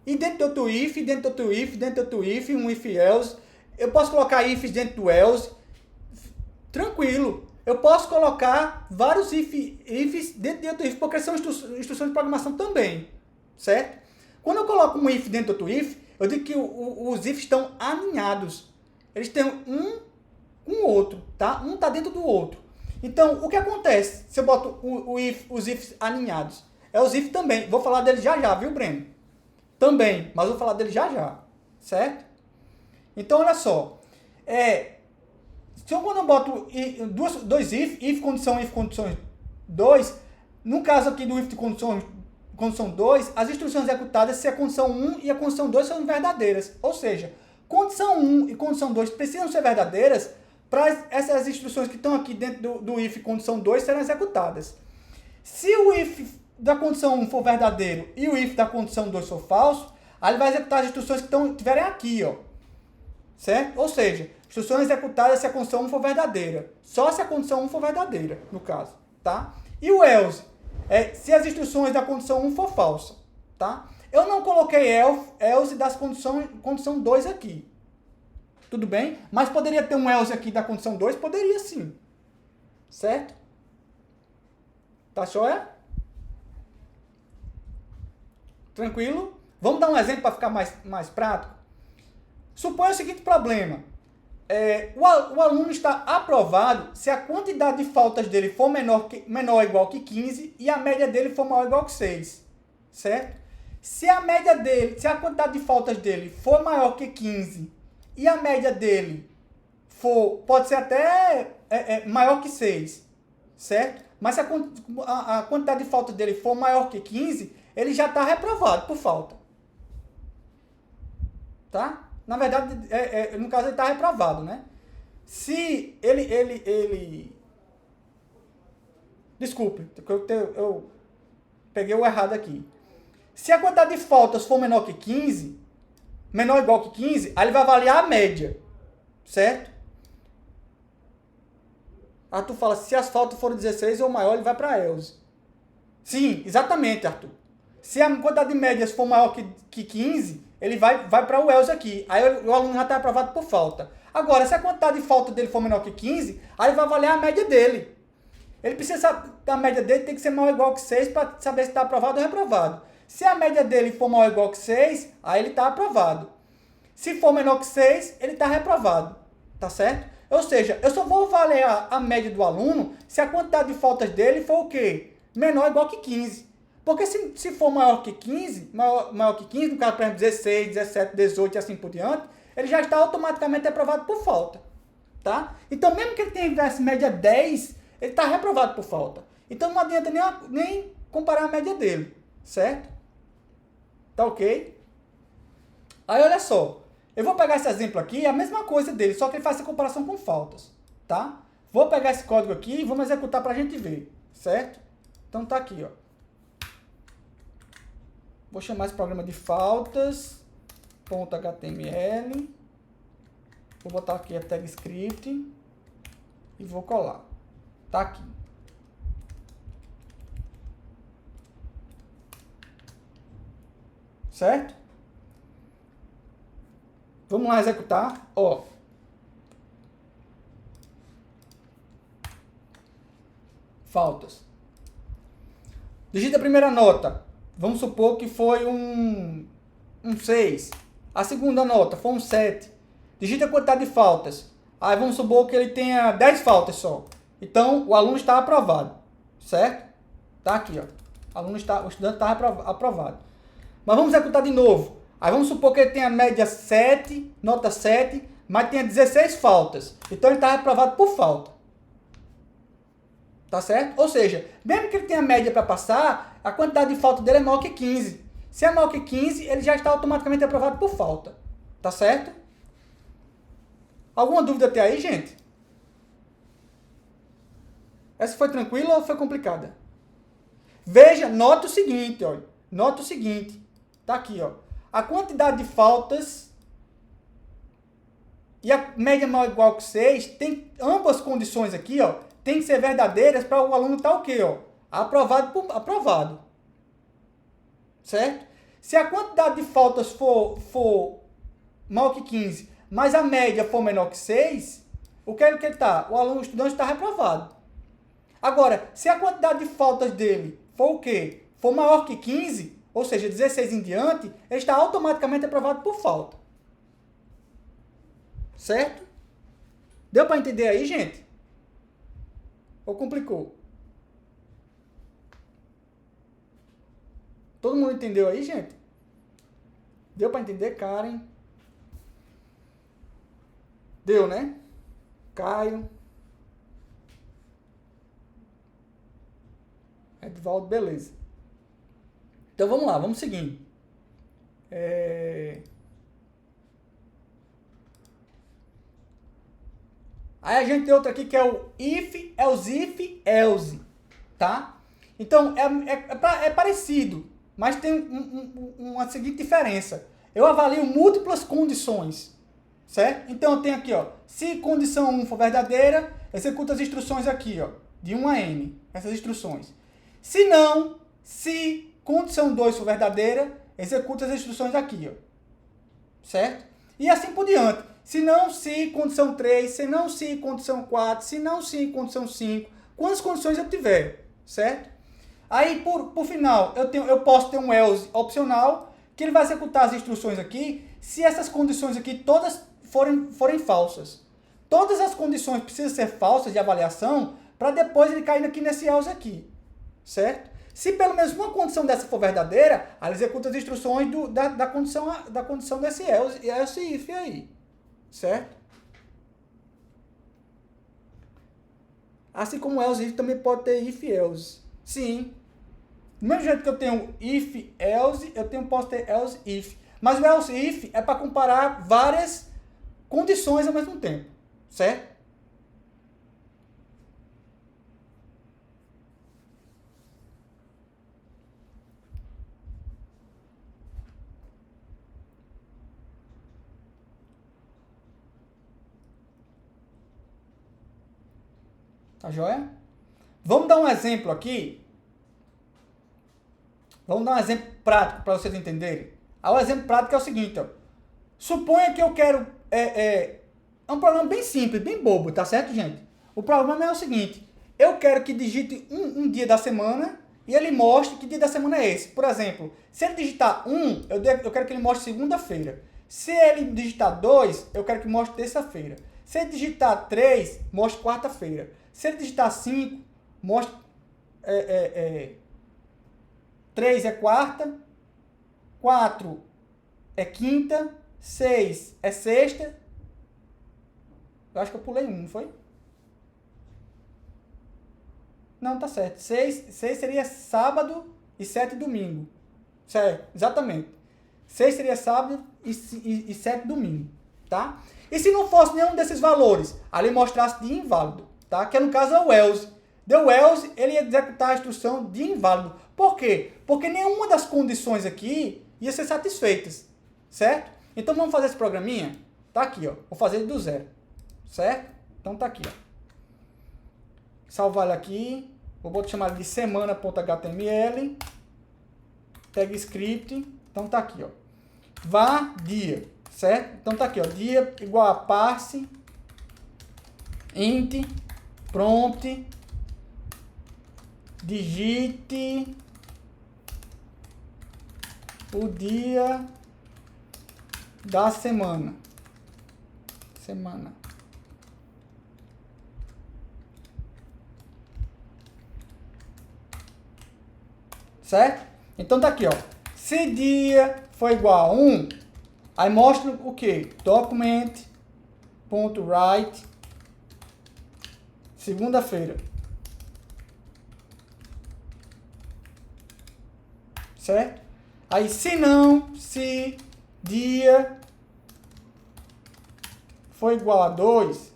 E dentro de outro if, dentro de outro if, dentro de outro if, um if-else. Eu posso colocar ifs dentro do else. Tranquilo. Eu posso colocar vários ifs dentro de outro if, porque são instruções de programação também. Certo? Quando eu coloco um if dentro de outro if, eu digo que os ifs estão alinhados. Eles têm um com o outro, tá? Um está dentro do outro. Então, o que acontece se eu boto os ifs alinhados? É os ifs também. Vou falar deles já, viu, Breno? Também, mas vou falar deles já. Certo? Então, olha só. Quando eu boto dois if condição 2, no caso aqui do if de condição 2, as instruções executadas se a condição 1 e a condição 2 são verdadeiras. Ou seja, condição 1 e condição 2 precisam ser verdadeiras para essas instruções que estão aqui dentro do if condição 2 serem executadas. Se o if da condição 1 for verdadeiro e o if da condição 2 for falso, aí ele vai executar as instruções que estiverem aqui, ó. Certo? Ou seja, instruções executadas se a condição 1 for verdadeira. Só se a condição 1 for verdadeira, no caso. tá? E o else se as instruções da condição 1 for falsa, tá? Eu não coloquei else das condição 2 aqui, tudo bem? Mas poderia ter um else aqui da condição 2? Poderia sim, certo? Tá joia? Tranquilo? Vamos dar um exemplo para ficar mais prático? Suponha o seguinte problema. O aluno está aprovado se a quantidade de faltas dele for menor ou igual que 15 e a média dele for maior ou igual que 6. Certo? Se a quantidade de faltas dele for maior que 15 e a média dele pode ser até maior que 6. Certo? Mas se a quantidade de faltas dele for maior que 15, ele já está reprovado por falta. Tá? Na verdade, no caso, ele está reprovado, né? Se ele... Desculpe, eu peguei o errado aqui. Se a quantidade de faltas for menor ou igual que 15, aí ele vai avaliar a média, certo? Arthur fala, se as faltas forem 16 ou maior, ele vai para a else. Sim, exatamente, Arthur. Se a quantidade de médias for maior que 15, ele vai para o else aqui. Aí o aluno já está aprovado por falta. Agora, se a quantidade de falta dele for menor que 15, aí ele vai avaliar a média dele. Ele precisa saber, a média dele tem que ser maior ou igual que 6 para saber se está aprovado ou reprovado. Se a média dele for maior ou igual que 6, aí ele está aprovado. Se for menor que 6, ele está reprovado. Tá certo? Ou seja, eu só vou avaliar a média do aluno se a quantidade de faltas dele for o quê? Menor ou igual que 15. Porque se for maior que 15, maior que 15, no caso, por exemplo, 16, 17, 18 e assim por diante, ele já está automaticamente aprovado por falta. Tá? Então, mesmo que ele tenha média 10, ele está reprovado por falta. Então, não adianta nem comparar a média dele. Certo? Tá ok? Aí, olha só. Eu vou pegar esse exemplo aqui, é a mesma coisa dele, só que ele faz essa comparação com faltas. Tá? Vou pegar esse código aqui e vamos executar para a gente ver. Certo? Então, tá aqui, ó. Vou chamar esse programa de faltas.html. Vou botar aqui a tag script e vou colar. Tá aqui. Certo? Vamos lá executar. Ó. Faltas. Digita a primeira nota. Vamos supor que foi um 6. A segunda nota foi um 7. Digita a quantidade de faltas. Aí vamos supor que ele tenha 10 faltas só. Então, o aluno está aprovado. Certo? Tá aqui, ó. O estudante está aprovado. Mas vamos executar de novo. Aí vamos supor que ele tenha média 7, nota 7, mas tenha 16 faltas. Então, ele está aprovado por falta. Tá certo? Ou seja, mesmo que ele tenha média para passar, a quantidade de falta dele é maior que 15. Se é maior que 15, ele já está automaticamente aprovado por falta. Tá certo? Alguma dúvida até aí, gente? Essa foi tranquila ou foi complicada? Veja, nota o seguinte, ó. Nota o seguinte. Tá aqui, ó. A quantidade de faltas e a média maior ou igual que 6 tem ambas condições aqui, ó. Tem que ser verdadeiras para o aluno estar o quê, ó? Aprovado. Certo? Se a quantidade de faltas for maior que 15, mas a média for menor que 6, o que ele está? O estudante está reprovado. Agora, se a quantidade de faltas dele for o quê? For maior que 15, ou seja, 16 em diante, ele está automaticamente aprovado por falta. Certo? Deu para entender aí, gente? Ou complicou? Todo mundo entendeu aí, gente? Deu para entender, Karen? Deu, né? Caio. Edvaldo, beleza. Então vamos lá, vamos seguindo. Aí a gente tem outro aqui que é o if, else, tá? Então, é parecido, mas tem uma seguinte diferença. Eu avalio múltiplas condições, certo? Então, eu tenho aqui, ó, se condição 1 for verdadeira, executa as instruções aqui, ó. de 1 a n, essas instruções. Se não, se condição 2 for verdadeira, executa as instruções aqui, ó. Certo? E assim por diante. Se não, se condição 3, se não, se condição 4, se não, se condição 5, quantas condições eu tiver, certo? Aí, por final, eu posso ter um else opcional, que ele vai executar as instruções aqui, se essas condições aqui todas forem falsas. Todas as condições precisam ser falsas de avaliação, para depois ele cair aqui nesse else aqui, certo? Se pelo menos uma condição dessa for verdadeira, ela executa as instruções da condição desse else if aí, certo? Assim como else if também pode ter if else. Sim. Do mesmo jeito que eu tenho if else, posso ter else if. Mas o else if é para comparar várias condições ao mesmo tempo, certo? Tá joia? Vamos dar um exemplo aqui. Vamos dar um exemplo prático para vocês entenderem. O exemplo prático é o seguinte, ó. Suponha que eu quero... É um problema bem simples, bem bobo, tá certo, gente? O problema é o seguinte. Eu quero que digite um dia da semana e ele mostre que dia da semana é esse. Por exemplo, se ele digitar 1, eu quero que ele mostre segunda-feira. Se ele digitar 2, eu quero que mostre terça-feira. Se ele digitar 3, mostre quarta-feira. Se ele digitar 5, mostre... 3 é quarta, 4 é quinta, 6 é sexta. Eu acho que eu pulei um, não foi? Não, tá certo. 6 seria sábado e 7 domingo. Certo, exatamente. 6 seria sábado e 7 domingo, tá? E se não fosse nenhum desses valores, ali mostrasse de inválido, tá? Que no caso é o else. Deu else, ele ia executar a instrução de inválido. Por quê? Porque nenhuma das condições aqui ia ser satisfeitas, certo? Então vamos fazer esse programinha? Tá aqui, ó. Vou fazer ele do zero, certo? Então tá aqui, ó. Salvar ele aqui. Vou chamar ele de semana.html. Tag script. Então tá aqui, ó. Var dia, certo? Então tá aqui, ó. Dia igual a parse int prompt digite o dia da semana. Certo? Então tá aqui, ó. Se dia for igual a 1, aí mostra o que? Document.write segunda-feira. Certo? Aí, se não, se dia for igual a 2,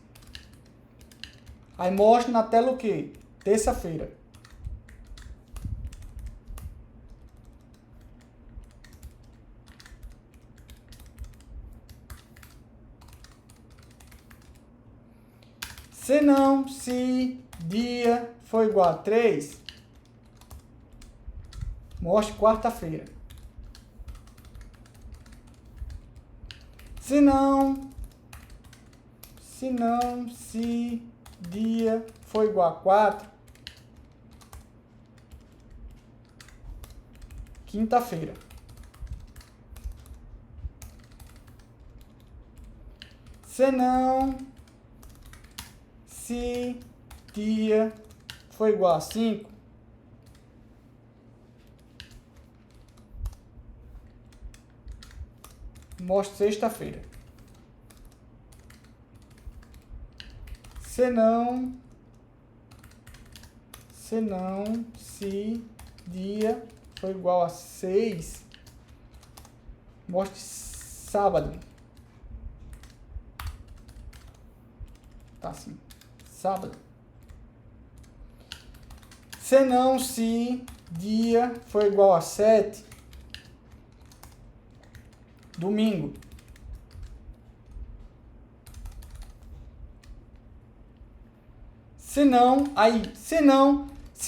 aí mostra na tela o que? Terça-feira. Se não, se dia for igual a 3, mostre quarta-feira. Se dia for igual a 4, quinta-feira. Se dia for igual a 5, mostre sexta-feira. Se dia for igual a 6, mostre sábado. Tá assim, sábado. Se dia for igual a 7, domingo. Se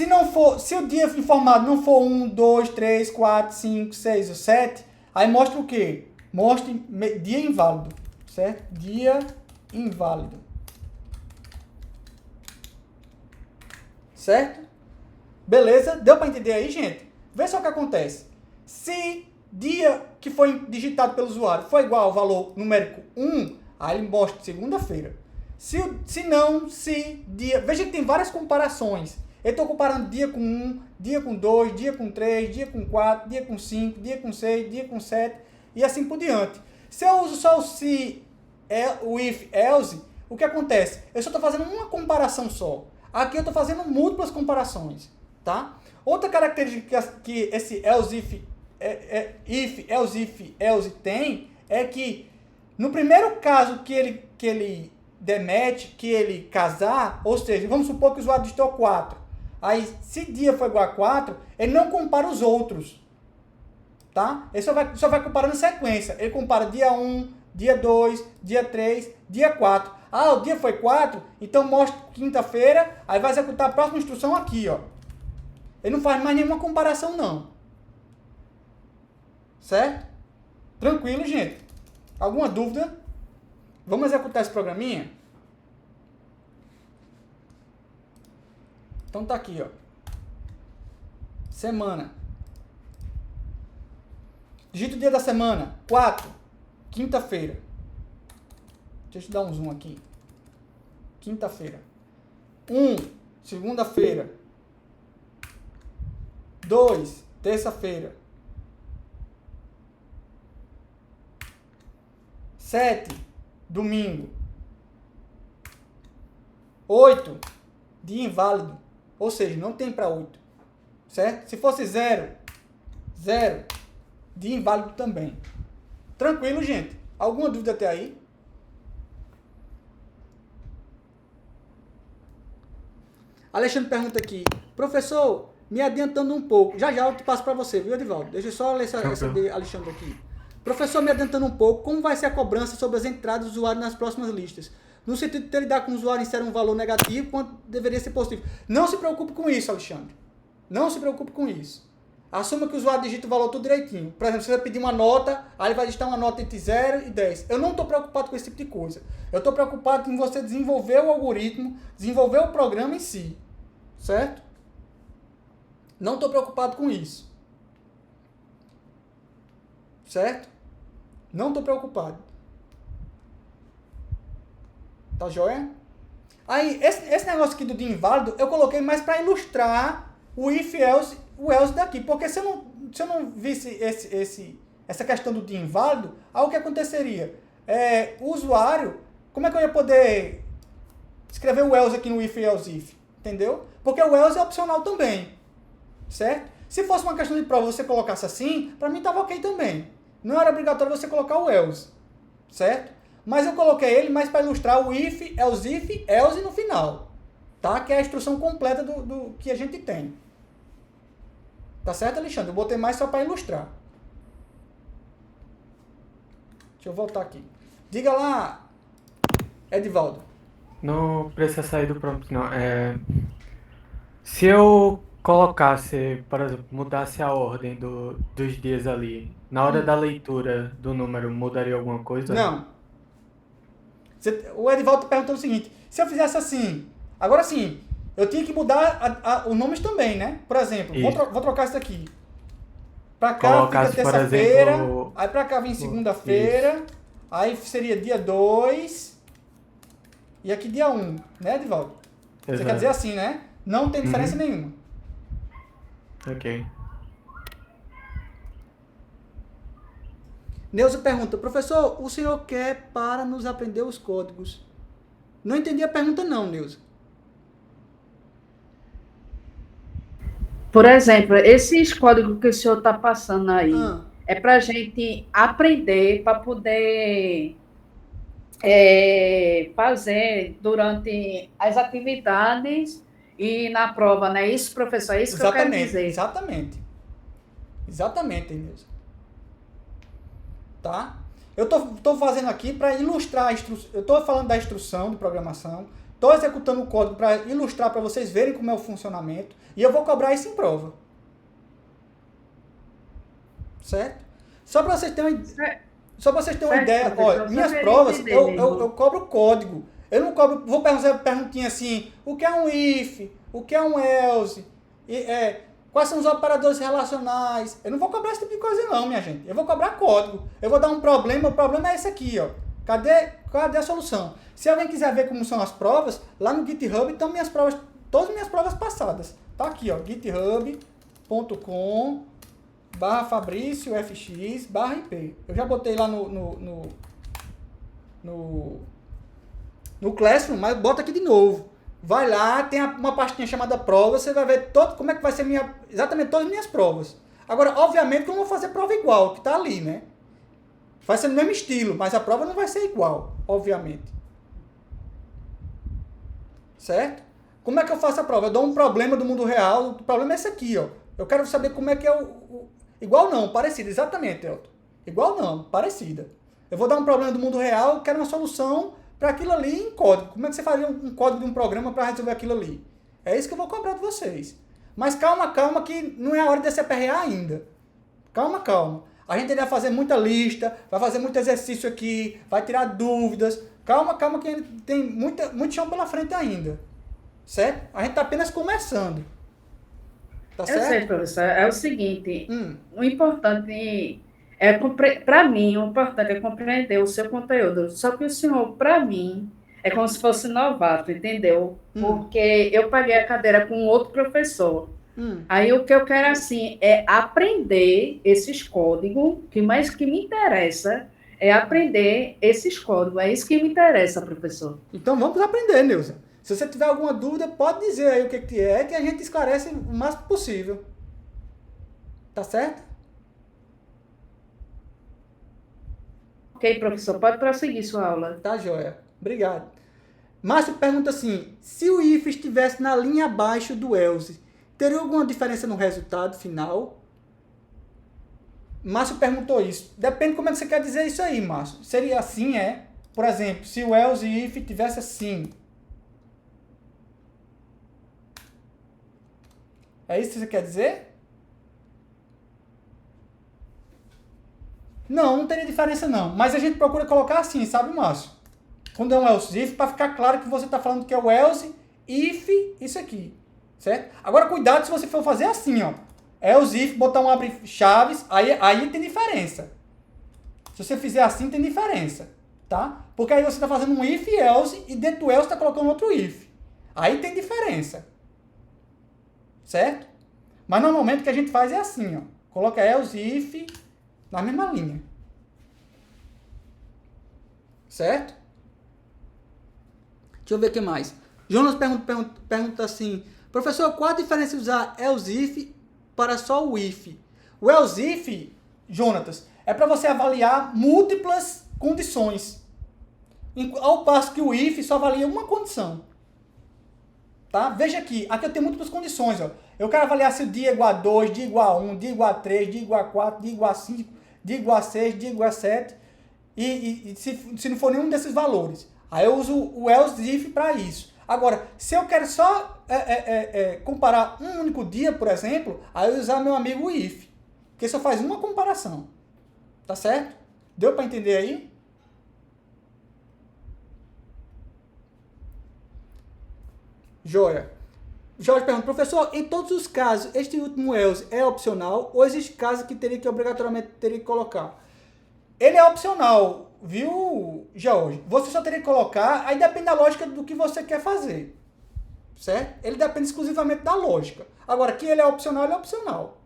não for, se o dia informado não for 1, 2, 3, 4, 5, 6 ou 7, aí mostra o quê? Mostra dia inválido, certo? Dia inválido. Certo? Beleza? Deu para entender aí, gente? Vê só o que acontece. Se dia que foi digitado pelo usuário for igual ao valor numérico 1, aí ele mostra segunda-feira. Se dia... Veja que tem várias comparações. Eu estou comparando dia com 1, dia com 2, dia com 3, dia com 4, dia com 5, dia com 6, dia com 7 e assim por diante. Se eu uso só o se, o if, else, o que acontece? Eu só estou fazendo uma comparação só. Aqui eu estou fazendo múltiplas comparações, tá? Outra característica que esse else if, else tem é que no primeiro caso que ele demete, que ele casar, ou seja, vamos supor que o usuário digitou 4. Aí, se dia for igual a 4, ele não compara os outros, tá? Ele só vai comparando sequência. Ele compara dia 1, dia 2, dia 3, dia 4. Ah, o dia foi 4, então mostra quinta-feira, aí vai executar a próxima instrução aqui, ó. Ele não faz mais nenhuma comparação, não. Certo? Tranquilo, gente? Alguma dúvida? Vamos executar esse programinha? Então tá aqui, ó. Semana. Digita o dia da semana. 4. Quinta-feira. Deixa eu dar um zoom aqui. Quinta-feira. 1. Segunda-feira. 2. Terça-feira. 7. Domingo. 8. Dia inválido. Ou seja, não tem para 8. Certo? Se fosse 0. Dia inválido também. Tranquilo, gente? Alguma dúvida até aí? Alexandre pergunta aqui. Professor, me adiantando um pouco. Já eu te passo para você, viu, Edivaldo? Deixa eu só ler essa de Alexandre aqui. Professor, me adiantando um pouco, como vai ser a cobrança sobre as entradas do usuário nas próximas listas? No sentido de ele dar com o usuário insere um valor negativo, quanto deveria ser positivo. Não se preocupe com isso, Alexandre. Não se preocupe com isso. Assuma que o usuário digita o valor tudo direitinho. Por exemplo, se você pedir uma nota, aí ele vai digitar uma nota entre 0 e 10. Eu não estou preocupado com esse tipo de coisa. Eu estou preocupado em você desenvolver o algoritmo, desenvolver o programa em si. Certo? Não estou preocupado com isso. Certo? Não estou preocupado. Tá joia? Aí, esse negócio aqui do dia inválido, eu coloquei mais para ilustrar o if, else, o else daqui. Porque se eu não visse essa questão do dia inválido, aí o que aconteceria? O usuário, como é que eu ia poder escrever o else aqui no if, else, if? Entendeu? Porque o else é opcional também. Certo? Se fosse uma questão de prova você colocasse assim, para mim estava ok também. Não era obrigatório você colocar o else. Certo? Mas eu coloquei ele mais para ilustrar o if, else no final. Tá? Que é a instrução completa do que a gente tem. Tá certo, Alexandre? Eu botei mais só para ilustrar. Deixa eu voltar aqui. Diga lá, Edivaldo. Não precisa sair do prompt, não. Se eu colocasse, por exemplo, mudasse a ordem dos dias ali, na hora da leitura do número, mudaria alguma coisa? Não. O Edivaldo está perguntando o seguinte, se eu fizesse assim, agora sim, eu tinha que mudar os nomes também, né? Por exemplo, vou trocar isso aqui. Para cá Colocasse, fica terça-feira, aí para cá vem segunda-feira, aí seria dia 2 e aqui dia 1, né, Edivaldo? Exato. Você quer dizer assim, né? Não tem diferença nenhuma. Ok. Neuza pergunta, professor, o senhor quer para nos aprender os códigos? Não entendi a pergunta não, Neuza. Por exemplo, esses códigos que o senhor está passando aí, é para a gente aprender, para poder fazer durante as atividades e na prova, não é isso, professor? É isso que eu quero dizer. Exatamente, Neuza. Tá? Eu tô fazendo aqui para ilustrar a instrução. Eu estou falando da instrução de programação, estou executando o código para ilustrar, para vocês verem como é o funcionamento, e eu vou cobrar isso em prova. Certo? Só para vocês terem uma ideia, olha, minhas provas, eu cobro código. Eu não cobro, vou fazer uma perguntinha assim, o que é um if, o que é um else, quais são os operadores relacionais. Eu não vou cobrar esse tipo de coisa não, minha gente. Eu vou cobrar código. Eu vou dar um problema, o problema é esse aqui, ó. Cadê a solução? Se alguém quiser ver como são as provas, lá no GitHub estão todas as minhas provas passadas. Tá aqui, ó, github.com/FabricioFX/IP. Eu já botei lá no Classroom, mas bota aqui de novo. Vai lá, tem uma pastinha chamada prova, você vai ver como é que vai ser exatamente todas as minhas provas. Agora, obviamente que eu não vou fazer prova igual, que tá ali, né? Vai ser no mesmo estilo, mas a prova não vai ser igual, obviamente. Certo? Como é que eu faço a prova? Eu dou um problema do mundo real, o problema é esse aqui, ó. Eu quero saber como é que é igual não, parecido, exatamente, Elton. Igual não, parecida. Eu vou dar um problema do mundo real, quero uma solução para aquilo ali em código. Como é que você faria um código de um programa para resolver aquilo ali? É isso que eu vou cobrar de vocês. Mas calma, que não é a hora de CPRA ainda. Calma. A gente ainda vai fazer muita lista, vai fazer muito exercício aqui, vai tirar dúvidas. Calma, que ainda tem muito chão pela frente ainda. Certo? A gente está apenas começando. Tá certo? Eu sei, professor. É o seguinte, o importante para mim, o importante é compreender o seu conteúdo. Só que o senhor, para mim, é como se fosse novato, entendeu? Porque eu paguei a cadeira com outro professor. Aí o que eu quero, assim, é aprender esses códigos, que mais que me interessa é aprender esses códigos. É isso que me interessa, professor. Então vamos aprender, Neuza. Se você tiver alguma dúvida, pode dizer aí o que é, que a gente esclarece o máximo possível. Tá certo? Ok, professor, pode prosseguir sua aula. Tá, joia. Obrigado. Márcio pergunta assim, se o if estivesse na linha abaixo do else, teria alguma diferença no resultado final? Márcio perguntou isso. Depende de como é que você quer dizer isso aí, Márcio. Seria assim, Por exemplo, se o else e if tivesse assim. É isso que você quer dizer? Não teria diferença não. Mas a gente procura colocar assim, sabe, Márcio? Quando é um else if, para ficar claro que você está falando que é o else, if, isso aqui. Certo? Agora, cuidado se você for fazer assim, ó. Else if, botar um abre chaves, aí tem diferença. Se você fizer assim, tem diferença. Tá? Porque aí você está fazendo um if else e dentro do else está colocando outro if. Aí tem diferença. Certo? Mas normalmente o que a gente faz é assim, ó. Coloca else if na mesma linha. Certo? Deixa eu ver o que mais. Jonas pergunta assim, professor, qual a diferença de usar else if para só o if? O else if, Jonatas, é para você avaliar múltiplas condições. Ao passo que o if só avalia uma condição. Tá? Veja aqui eu tenho múltiplas condições. Ó. Eu quero avaliar se o dia é igual a 2, dia é igual a 1, dia é igual a 3, dia é igual a 4, dia é igual a 5, dia é igual a 6, dia é igual a 7. E se não for nenhum desses valores. Aí eu uso o else if para isso. Agora, se eu quero só comparar um único dia, por exemplo, aí eu usar meu amigo if. Porque só faz uma comparação. Tá certo? Deu para entender aí? Joia. Jorge pergunta, professor, em todos os casos, este último else é opcional ou existe casos que obrigatoriamente teria que colocar? Ele é opcional, viu, Jorge? Você só teria que colocar, aí depende da lógica do que você quer fazer. Certo? Ele depende exclusivamente da lógica. Agora, que ele é opcional, ele é opcional.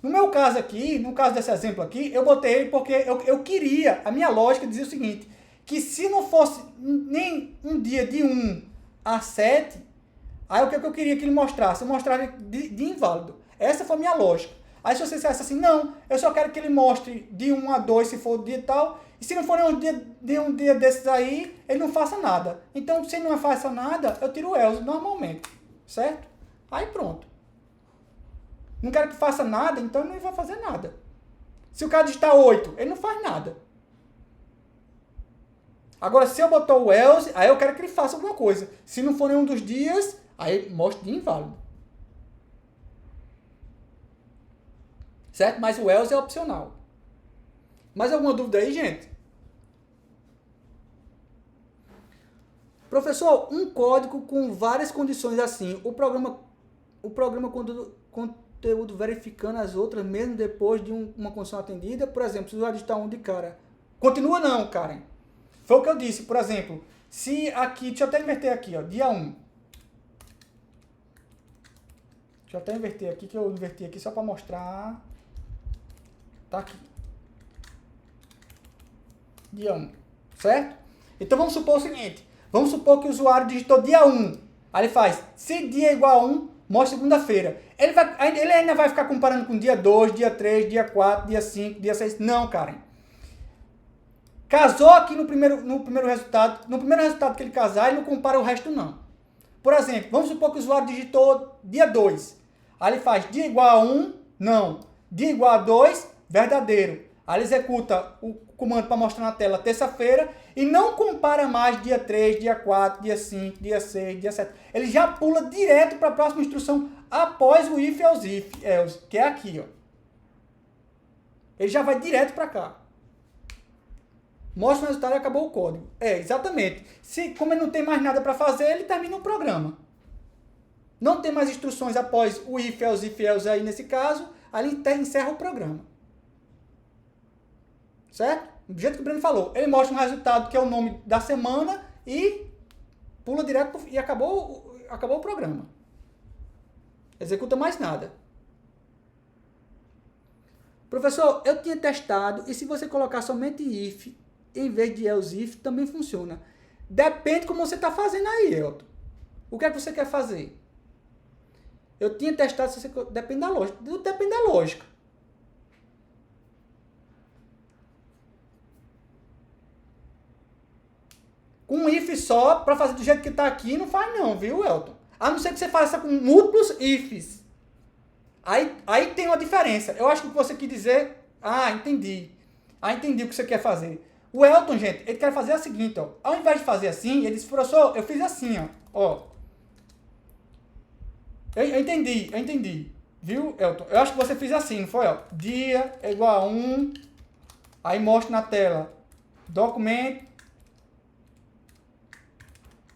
No meu caso aqui, no caso desse exemplo aqui, eu botei ele porque eu queria, a minha lógica dizia o seguinte, que se não fosse nem um dia de 1 a 7, aí o que eu queria que ele mostrasse? Eu mostrava de inválido. Essa foi a minha lógica. Aí se você dissesse assim, não, eu só quero que ele mostre de 1 a 2 se for o dia tal, e se não for um dia desses aí, ele não faça nada. Então, se ele não faça nada, eu tiro o else normalmente, certo? Aí pronto. Não quero que faça nada, então ele não vai fazer nada. Se o cara digitar 8, ele não faz nada. Agora, se eu botar o else, aí eu quero que ele faça alguma coisa. Se não for nenhum dos dias, aí mostra de inválido. Certo? Mas o else é opcional. Mais alguma dúvida aí, gente? Professor, um código com várias condições assim. O programa conteúdo verificando as outras, mesmo depois de uma condição atendida. Por exemplo, se o usuário digitar um de cara. Continua não, Karen. Foi o que eu disse. Por exemplo, se aqui... Deixa eu até inverter aqui, ó. Dia 1. Deixa eu até inverter aqui, que eu inverti aqui só para mostrar. Tá aqui. Dia 1. Certo? Então vamos supor o seguinte. Vamos supor que o usuário digitou dia 1. Aí ele faz, se dia é igual a 1, mostra segunda-feira. Ele ainda vai ficar comparando com dia 2, dia 3, dia 4, dia 5, dia 6. Não, Karen. Casou aqui no primeiro resultado. No primeiro resultado que ele casar, ele não compara o resto, não. Por exemplo, vamos supor que o usuário digitou dia 2. Aí ele faz dia igual a 1, não. Dia igual a 2, verdadeiro. Aí ele executa o comando para mostrar na tela terça-feira e não compara mais dia 3, dia 4, dia 5, dia 6, dia 7. Ele já pula direto para a próxima instrução após o if, else, que é aqui, ó. Ele já vai direto para cá. Mostra o resultado e acabou o código. É, exatamente. Como ele não tem mais nada para fazer, ele termina o programa. Não tem mais instruções após o if, else aí nesse caso, aí ele encerra o programa. Certo? Do jeito que o Breno falou. Ele mostra um resultado que é o nome da semana e pula direto e acabou o programa. Executa mais nada. Professor, eu tinha testado e se você colocar somente if em vez de else if, também funciona. Depende como você está fazendo aí, Elton. O que é que você quer fazer? Eu tinha testado, depende da lógica. Depende da lógica. Com um if só, para fazer do jeito que está aqui, não faz não, viu, Elton? A não ser que você faça com múltiplos ifs. Aí tem uma diferença. Eu acho que você quis dizer... entendi. Entendi o que você quer fazer. O Elton, gente, ele quer fazer o seguinte, ó. Ao invés de fazer assim, ele disse, professor, eu fiz assim, ó. Eu entendi. Viu, Elton? Eu acho que você fez assim, não foi, ó? Dia é igual a 1. Aí mostra na tela. Documento.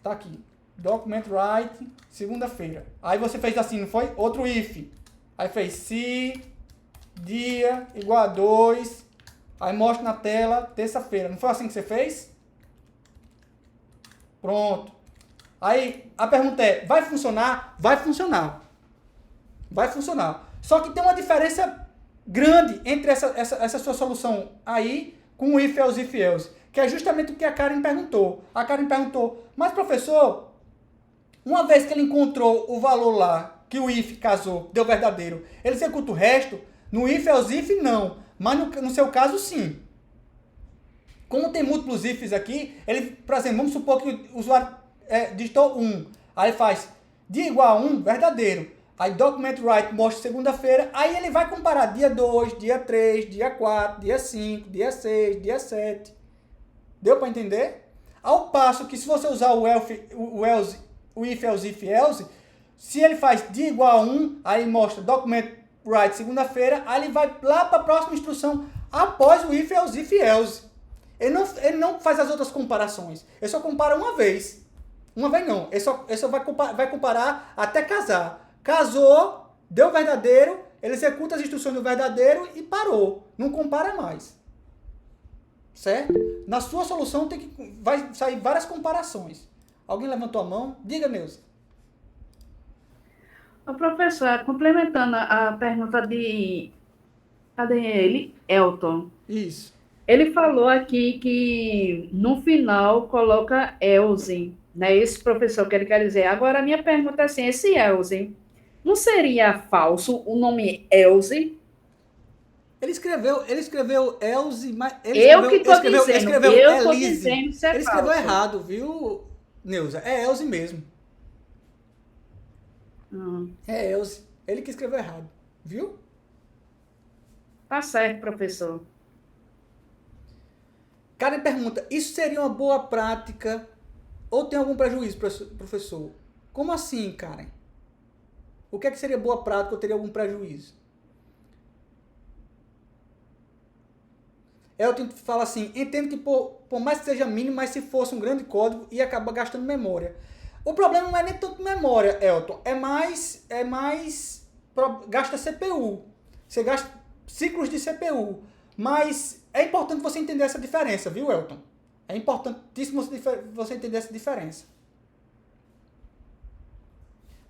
Tá aqui. Document write, segunda-feira. Aí você fez assim, não foi? Outro if. Aí fez se, dia, igual a 2. Aí mostra na tela, terça-feira. Não foi assim que você fez? Pronto. Aí a pergunta é, vai funcionar? Vai funcionar. Vai funcionar. Só que tem uma diferença grande entre essa sua solução aí com o if, else, que é justamente o que a Karen perguntou. A Karen perguntou, mas professor, uma vez que ele encontrou o valor lá, que o if casou, deu verdadeiro, ele executa o resto? No if, else, não. Mas no seu caso, sim. Como tem múltiplos ifs aqui, ele, por exemplo, vamos supor que o usuário digitou 1. Aí ele faz dia igual a 1, verdadeiro. Aí document write mostra segunda-feira, aí ele vai comparar dia 2, dia 3, dia 4, dia 5, dia 6, dia 7. Deu para entender? Ao passo que se você usar o if, else, se ele faz dia igual a 1, aí mostra document write segunda-feira, aí ele vai lá para a próxima instrução após o if, else. Ele não faz as outras comparações. Ele só compara uma vez. Uma vez não. Ele só vai comparar até casar. Casou, deu verdadeiro, ele executa as instruções do verdadeiro e parou. Não compara mais. Certo? Na sua solução vai sair várias comparações. Alguém levantou a mão? Diga, Neuza. Professor, complementando a pergunta de... Cadê ele? Elton. Isso. Ele falou aqui que no final coloca else, né? Esse professor que ele quer dizer. Agora, a minha pergunta é assim, esse else, não seria falso o nome else? Ele escreveu else, mas ele escreveu Elise. Ele escreveu errado, viu, Neuza? É else mesmo. É else. Ele que escreveu errado, viu? Tá certo, professor. Cara, pergunta, isso seria uma boa prática ou tem algum prejuízo, professor? Como assim, Karen? O que é que seria boa prática ou teria algum prejuízo? Elton fala assim, entendo que por mais que seja mínimo, mas se fosse um grande código, ia acabar gastando memória. O problema não é nem tanto memória, Elton, gasta CPU. Você gasta ciclos de CPU. Mas é importante você entender essa diferença, viu, Elton? É importantíssimo você entender essa diferença.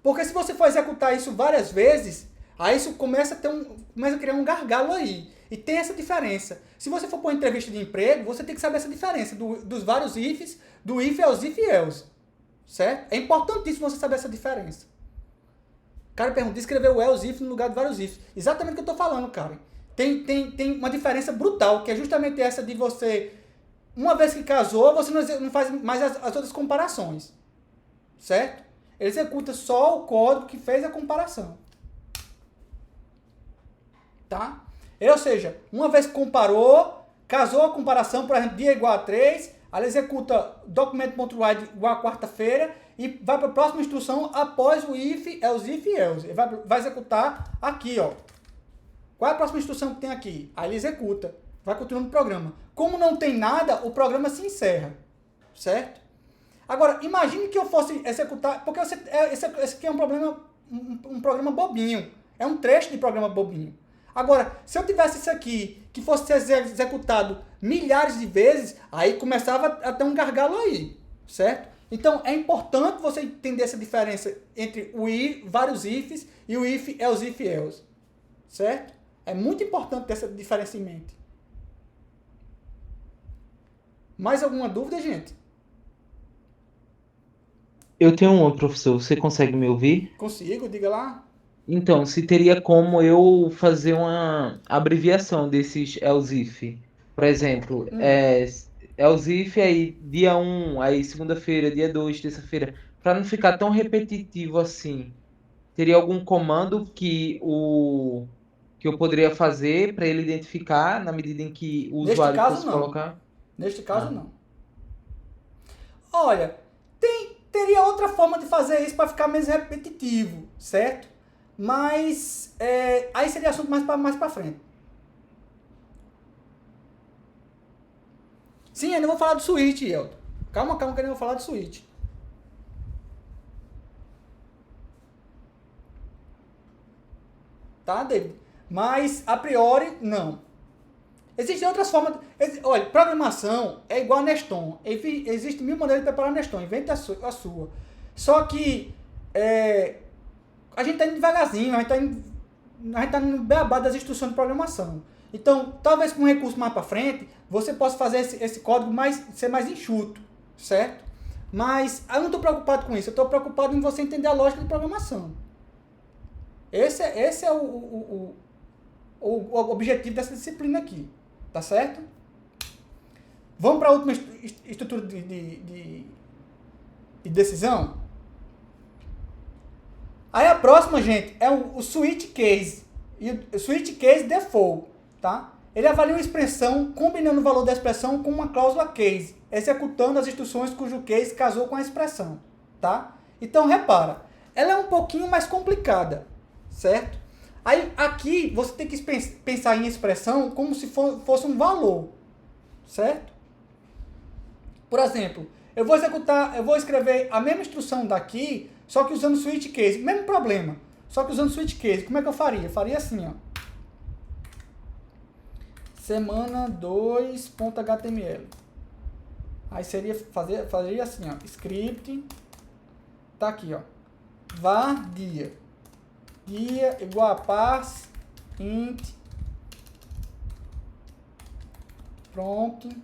Porque se você for executar isso várias vezes, aí isso começa a criar um gargalo aí. E tem essa diferença. Se você for para uma entrevista de emprego, você tem que saber essa diferença dos vários ifs, do if, else, if, else. Certo? É importantíssimo você saber essa diferença. O cara pergunta, escrever o else, if no lugar de vários ifs. Exatamente o que eu estou falando, cara. Tem uma diferença brutal, que é justamente essa de você, uma vez que casou, você não faz mais as outras comparações. Certo? Ele executa só o código que fez a comparação. Tá? Ou seja, uma vez que comparou, casou a comparação, por exemplo, dia igual a 3, aí ele executa document.write igual a quarta-feira e vai para a próxima instrução após o if, else, if, else. Ele vai executar aqui, ó. Qual é a próxima instrução que tem aqui? Aí ele executa, vai continuando o programa. Como não tem nada, o programa se encerra, certo? Agora, imagine que eu fosse executar, porque esse aqui é um programa bobinho, é um trecho de programa bobinho. Agora, se eu tivesse isso aqui, que fosse ser executado milhares de vezes, aí começava a ter um gargalo aí, certo? Então, é importante você entender essa diferença entre vários ifs e o if, else, if, else, certo? É muito importante ter essa diferença em mente. Mais alguma dúvida, gente? Eu tenho uma, professor. Você consegue me ouvir? Consigo, diga lá. Então, se teria como eu fazer uma abreviação desses else if. Por exemplo, else if aí dia 1, aí segunda-feira, dia 2, terça-feira, para não ficar tão repetitivo assim. Teria algum comando que eu poderia fazer para ele identificar na medida em que o usuário fosse colocar? Neste caso, não. Olha, teria outra forma de fazer isso para ficar menos repetitivo, certo? Mas aí seria assunto mais para frente. Sim, ainda vou falar do switch, Elton. Calma, que eu ainda vou falar do switch. Tá, David? Mas, a priori, não. Existem outras formas. Olha, programação é igual a Neston. Existem 1000 maneiras de preparar Neston. Invente a sua. Só que a gente está indo devagarzinho, a gente está no beabá das instruções de programação. Então, talvez com um recurso mais para frente, você possa fazer esse código ser mais enxuto, certo? Mas eu não estou preocupado com isso, eu estou preocupado em você entender a lógica de programação. Esse é o objetivo dessa disciplina aqui, tá certo? Vamos para a última estrutura de decisão? Aí a próxima, gente, é o switch case. E o switch case default, tá? Ele avalia uma expressão combinando o valor da expressão com uma cláusula case, executando as instruções cujo case casou com a expressão, tá? Então, repara, ela é um pouquinho mais complicada, certo? Aí, aqui, você tem que pensar em expressão como se fosse um valor, certo? Por exemplo, eu vou escrever a mesma instrução daqui, só que usando switch case, mesmo problema, só que usando switch case. Como é que eu faria? Eu faria assim, ó. Semana 2.html. Aí faria assim, ó, script, tá aqui, ó, var dia igual a parse int prompt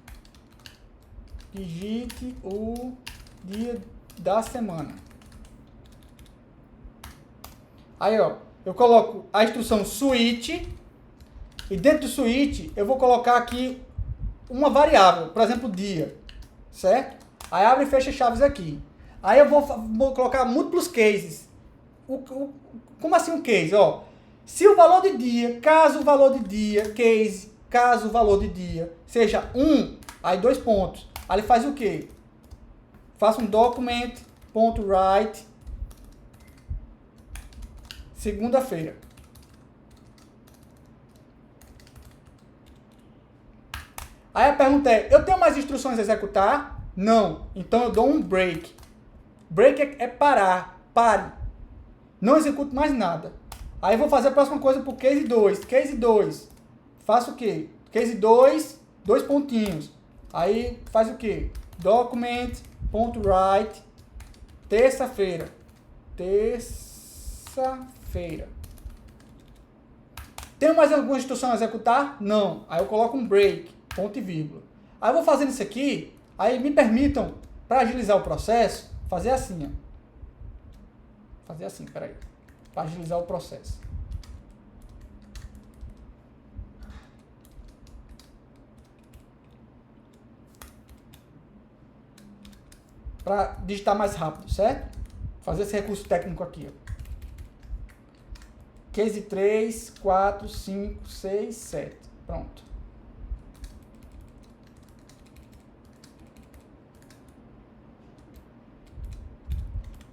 digite o dia da semana. Aí, ó, eu coloco a instrução switch e dentro do switch eu vou colocar aqui uma variável, por exemplo, dia, certo? Aí abre e fecha chaves aqui. Aí eu vou colocar múltiplos cases. Como assim um case? Ó, se o valor de dia, caso o valor de dia, case, caso o valor de dia seja 1, Aí 2 pontos. Aí ele faz o quê? Faça um document.write segunda-feira. Aí a pergunta é, eu tenho mais instruções a executar? Não. Então eu dou um break. Break é parar. Pare. Não executo mais nada. Aí eu vou fazer a próxima coisa pro case 2. Case 2. Faço o quê? Case 2, 2 pontinhos. Aí faz o quê? Document.write terça-feira. Terça-feira. Tenho mais alguma instrução a executar? Não. Aí eu coloco um break, ponto e vírgula. Aí eu vou fazendo isso aqui, aí me permitam, para agilizar o processo, fazer assim, ó. Fazer assim, peraí. Para agilizar o processo. Para digitar mais rápido, certo? Fazer esse recurso técnico aqui, ó. Case 3, 4, 5, 6, 7. Pronto.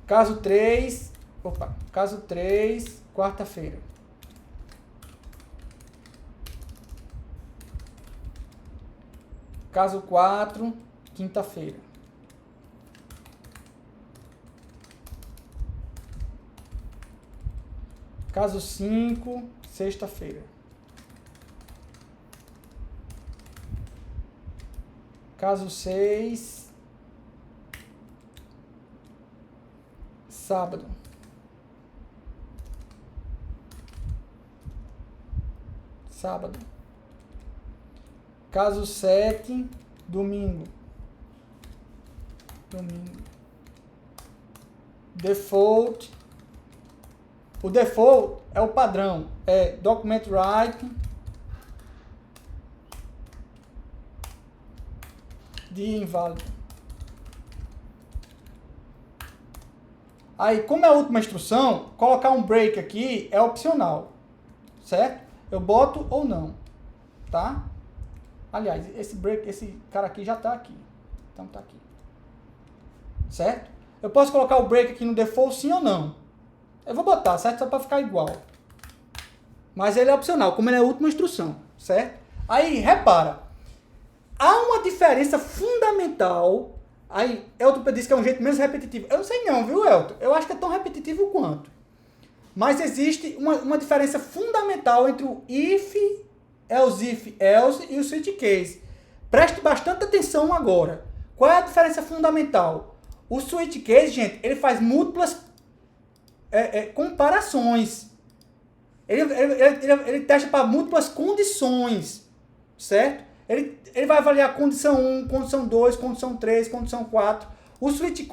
Caso 3, quarta-feira. Caso 4, quinta-feira. Caso 5, sexta-feira. Caso 6, sábado. Sábado. Caso 7, domingo. Domingo. Default. O default é o padrão. É document write. Dia inválido. Aí, como é a última instrução, colocar um break aqui é opcional. Certo? Eu boto ou não. Tá? Aliás, esse cara aqui já está aqui. Então tá aqui. Certo? Eu posso colocar o break aqui no default sim ou não. Eu vou botar, certo? Só para ficar igual. Mas ele é opcional, como ele é a última instrução. Certo? Aí, repara. Há uma diferença fundamental. Aí, Elton disse que é um jeito menos repetitivo. Eu não sei não, viu, Elton? Eu acho que é tão repetitivo quanto. Mas existe uma diferença fundamental entre o if, else, e o switch case. Preste bastante atenção agora. Qual é a diferença fundamental? O switch case, gente, ele faz múltiplas comparações. Ele testa para múltiplas condições. Certo? Ele vai avaliar condição 1, condição 2, condição 3, condição 4. O switch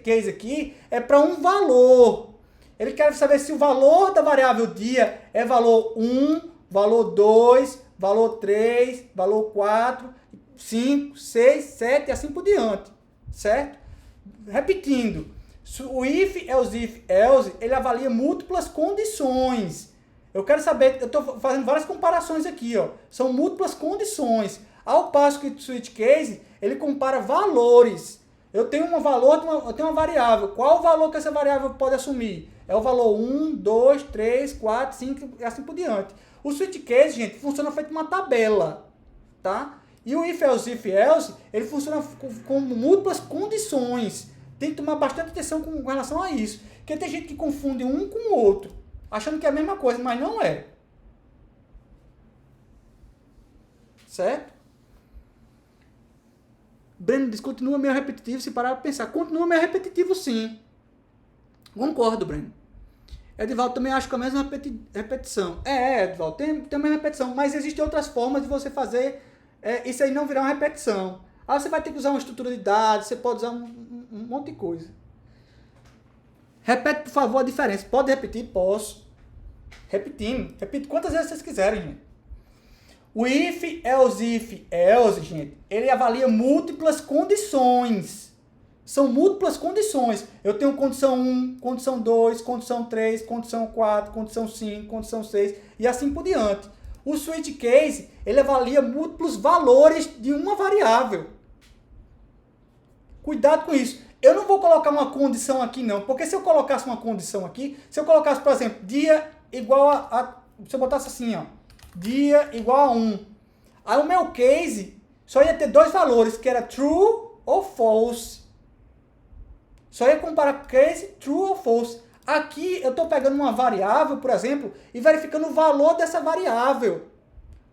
case aqui é para um valor. Ele quer saber se o valor da variável dia é valor 1, valor 2, valor 3, valor 4, 5, 6, 7 e assim por diante. Certo? Repetindo. O if, else, ele avalia múltiplas condições. Eu quero saber, eu estou fazendo várias comparações aqui, ó. São múltiplas condições. Ao passo que o switch case, ele compara valores. Eu tenho eu tenho uma variável. Qual o valor que essa variável pode assumir? É o valor 1, 2, 3, 4, 5 e assim por diante. O switch case, gente, funciona feito uma tabela, tá? E o if, else, ele funciona com múltiplas condições. Tem que tomar bastante atenção com relação a isso. Porque tem gente que confunde um com o outro, achando que é a mesma coisa, mas não é. Certo? Breno diz, continua meio repetitivo, se parar para pensar. Continua meio repetitivo, sim. Concordo, Breno. Edivaldo, também acho que é a mesma repetição. Edivaldo, tem a mesma repetição, mas existem outras formas de você fazer isso aí não virar uma repetição. Aí você vai ter que usar uma estrutura de dados, você pode usar um monte de coisa. Repete, por favor, a diferença. Pode repetir? Posso. Repetindo. Repito quantas vezes vocês quiserem, gente. O if, else, gente, ele avalia múltiplas condições. São múltiplas condições. Eu tenho condição 1, condição 2, condição 3, condição 4, condição 5, condição 6 e assim por diante. O switch case, ele avalia múltiplos valores de uma variável. Cuidado com isso. Eu não vou colocar uma condição aqui não, porque se eu colocasse uma condição aqui, se eu colocasse, por exemplo, dia igual se eu botasse assim, ó, dia igual a 1, aí o meu case só ia ter dois valores, que era true ou false. Só ia comparar case true ou false. Aqui eu estou pegando uma variável, por exemplo, e verificando o valor dessa variável.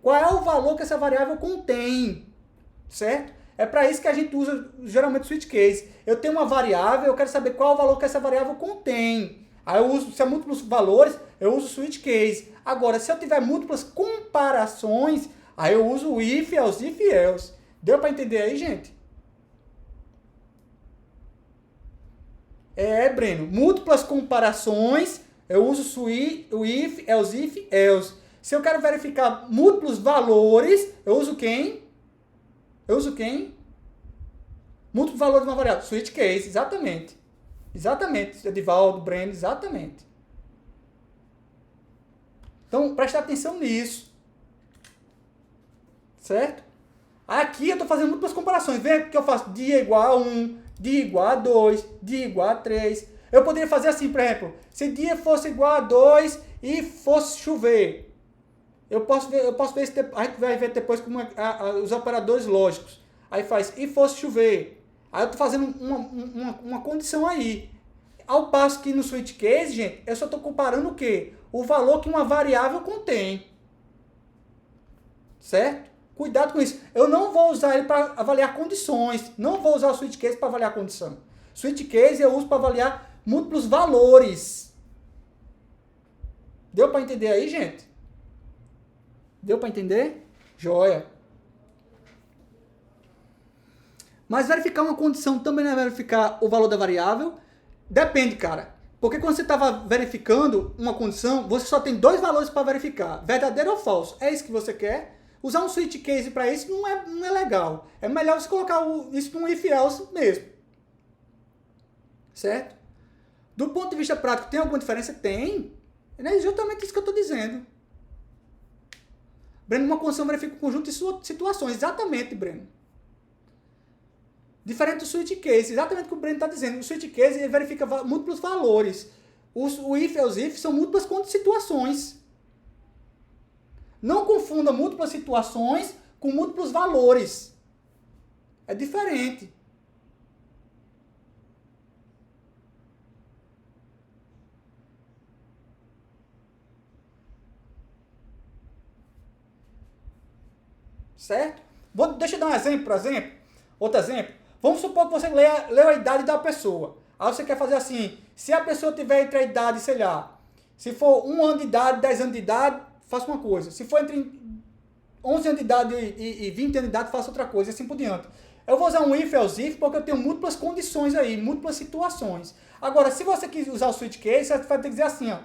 Qual é o valor que essa variável contém, certo? É para isso que a gente usa geralmente o switch case. Eu tenho uma variável, eu quero saber qual é o valor que essa variável contém. Aí eu uso, se é múltiplos valores, eu uso o switch case. Agora, se eu tiver múltiplas comparações, aí eu uso o if, else, if, else. Deu para entender aí, gente? Breno, múltiplas comparações, eu uso o if, else, if, else. Se eu quero verificar múltiplos valores, eu uso quem? Múltiplos valores de uma variável. Switch case, exatamente. Exatamente, Edivaldo, Breno, exatamente. Então, preste atenção nisso. Certo? Aqui eu estou fazendo múltiplas comparações. Veja que eu faço dia igual a 1, dia igual a 2, dia igual a 3. Eu poderia fazer assim, por exemplo, se dia fosse igual a 2 e fosse chover. Eu posso ver se a gente vai ver depois como os operadores lógicos. Aí faz, e fosse chover. Aí eu estou fazendo uma condição aí. Ao passo que no switch case, gente, eu só estou comparando o quê? O valor que uma variável contém. Certo? Cuidado com isso. Eu não vou usar ele para avaliar condições. Não vou usar o switch case para avaliar condição. Switch case eu uso para avaliar múltiplos valores. Deu para entender aí, gente? Deu para entender? Joia. Mas verificar uma condição também não é verificar o valor da variável. Depende, cara. Porque quando você estava verificando uma condição, você só tem dois valores para verificar. Verdadeiro ou falso. É isso que você quer? Usar um switch case para isso não é legal. É melhor você colocar isso num if else mesmo. Certo? Do ponto de vista prático, tem alguma diferença? Tem. É justamente isso que eu estou dizendo. Breno, uma condição verifica um conjunto de situações. Exatamente, Breno. Diferente do switch case. Exatamente o que o Breno está dizendo. O switch case ele verifica múltiplos valores. O if e os if são múltiplas situações. Não confunda múltiplas situações com múltiplos valores. É diferente. Certo? Deixa eu dar um exemplo, por exemplo. Outro exemplo. Vamos supor que você leu a idade da pessoa. Aí você quer fazer assim. Se a pessoa tiver entre a idade, sei lá. Se for 1 ano de idade, 10 anos de idade, faça uma coisa. Se for entre 11 anos de idade e 20 anos de idade, faça outra coisa. E assim por diante. Eu vou usar um if, else, if, porque eu tenho múltiplas condições aí. Múltiplas situações. Agora, se você quiser usar o switch case, você vai ter que dizer assim, ó.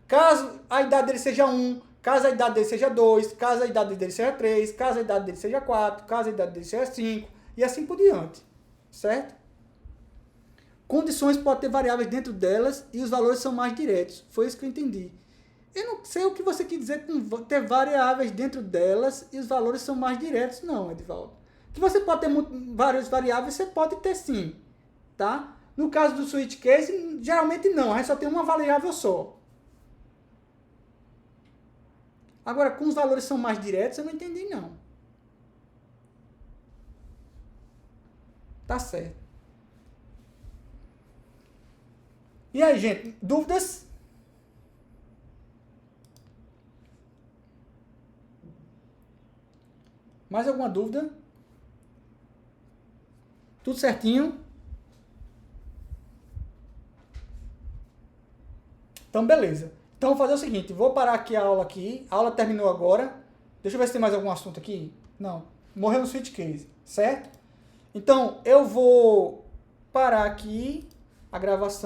Caso a idade dele seja 1, caso a idade dele seja 2, caso a idade dele seja 3, caso a idade dele seja 4, caso a idade dele seja 5, e assim por diante. Certo? Condições podem ter variáveis dentro delas e os valores são mais diretos. Foi isso que eu entendi. Eu não sei o que você quer dizer com ter variáveis dentro delas e os valores são mais diretos, não, Edivaldo. Que você pode ter várias variáveis, você pode ter sim. Tá? No caso do switch case, geralmente não, a gente só tem uma variável só. Agora, com os valores são mais diretos, eu não entendi não. Tá certo. E aí, gente, dúvidas? Mais alguma dúvida? Tudo certinho? Então, beleza. Então, vou fazer o seguinte. Vou parar aqui a aula aqui. A aula terminou agora. Deixa eu ver se tem mais algum assunto aqui. Não. Morreu no switch case. Certo? Então, eu vou parar aqui a gravação.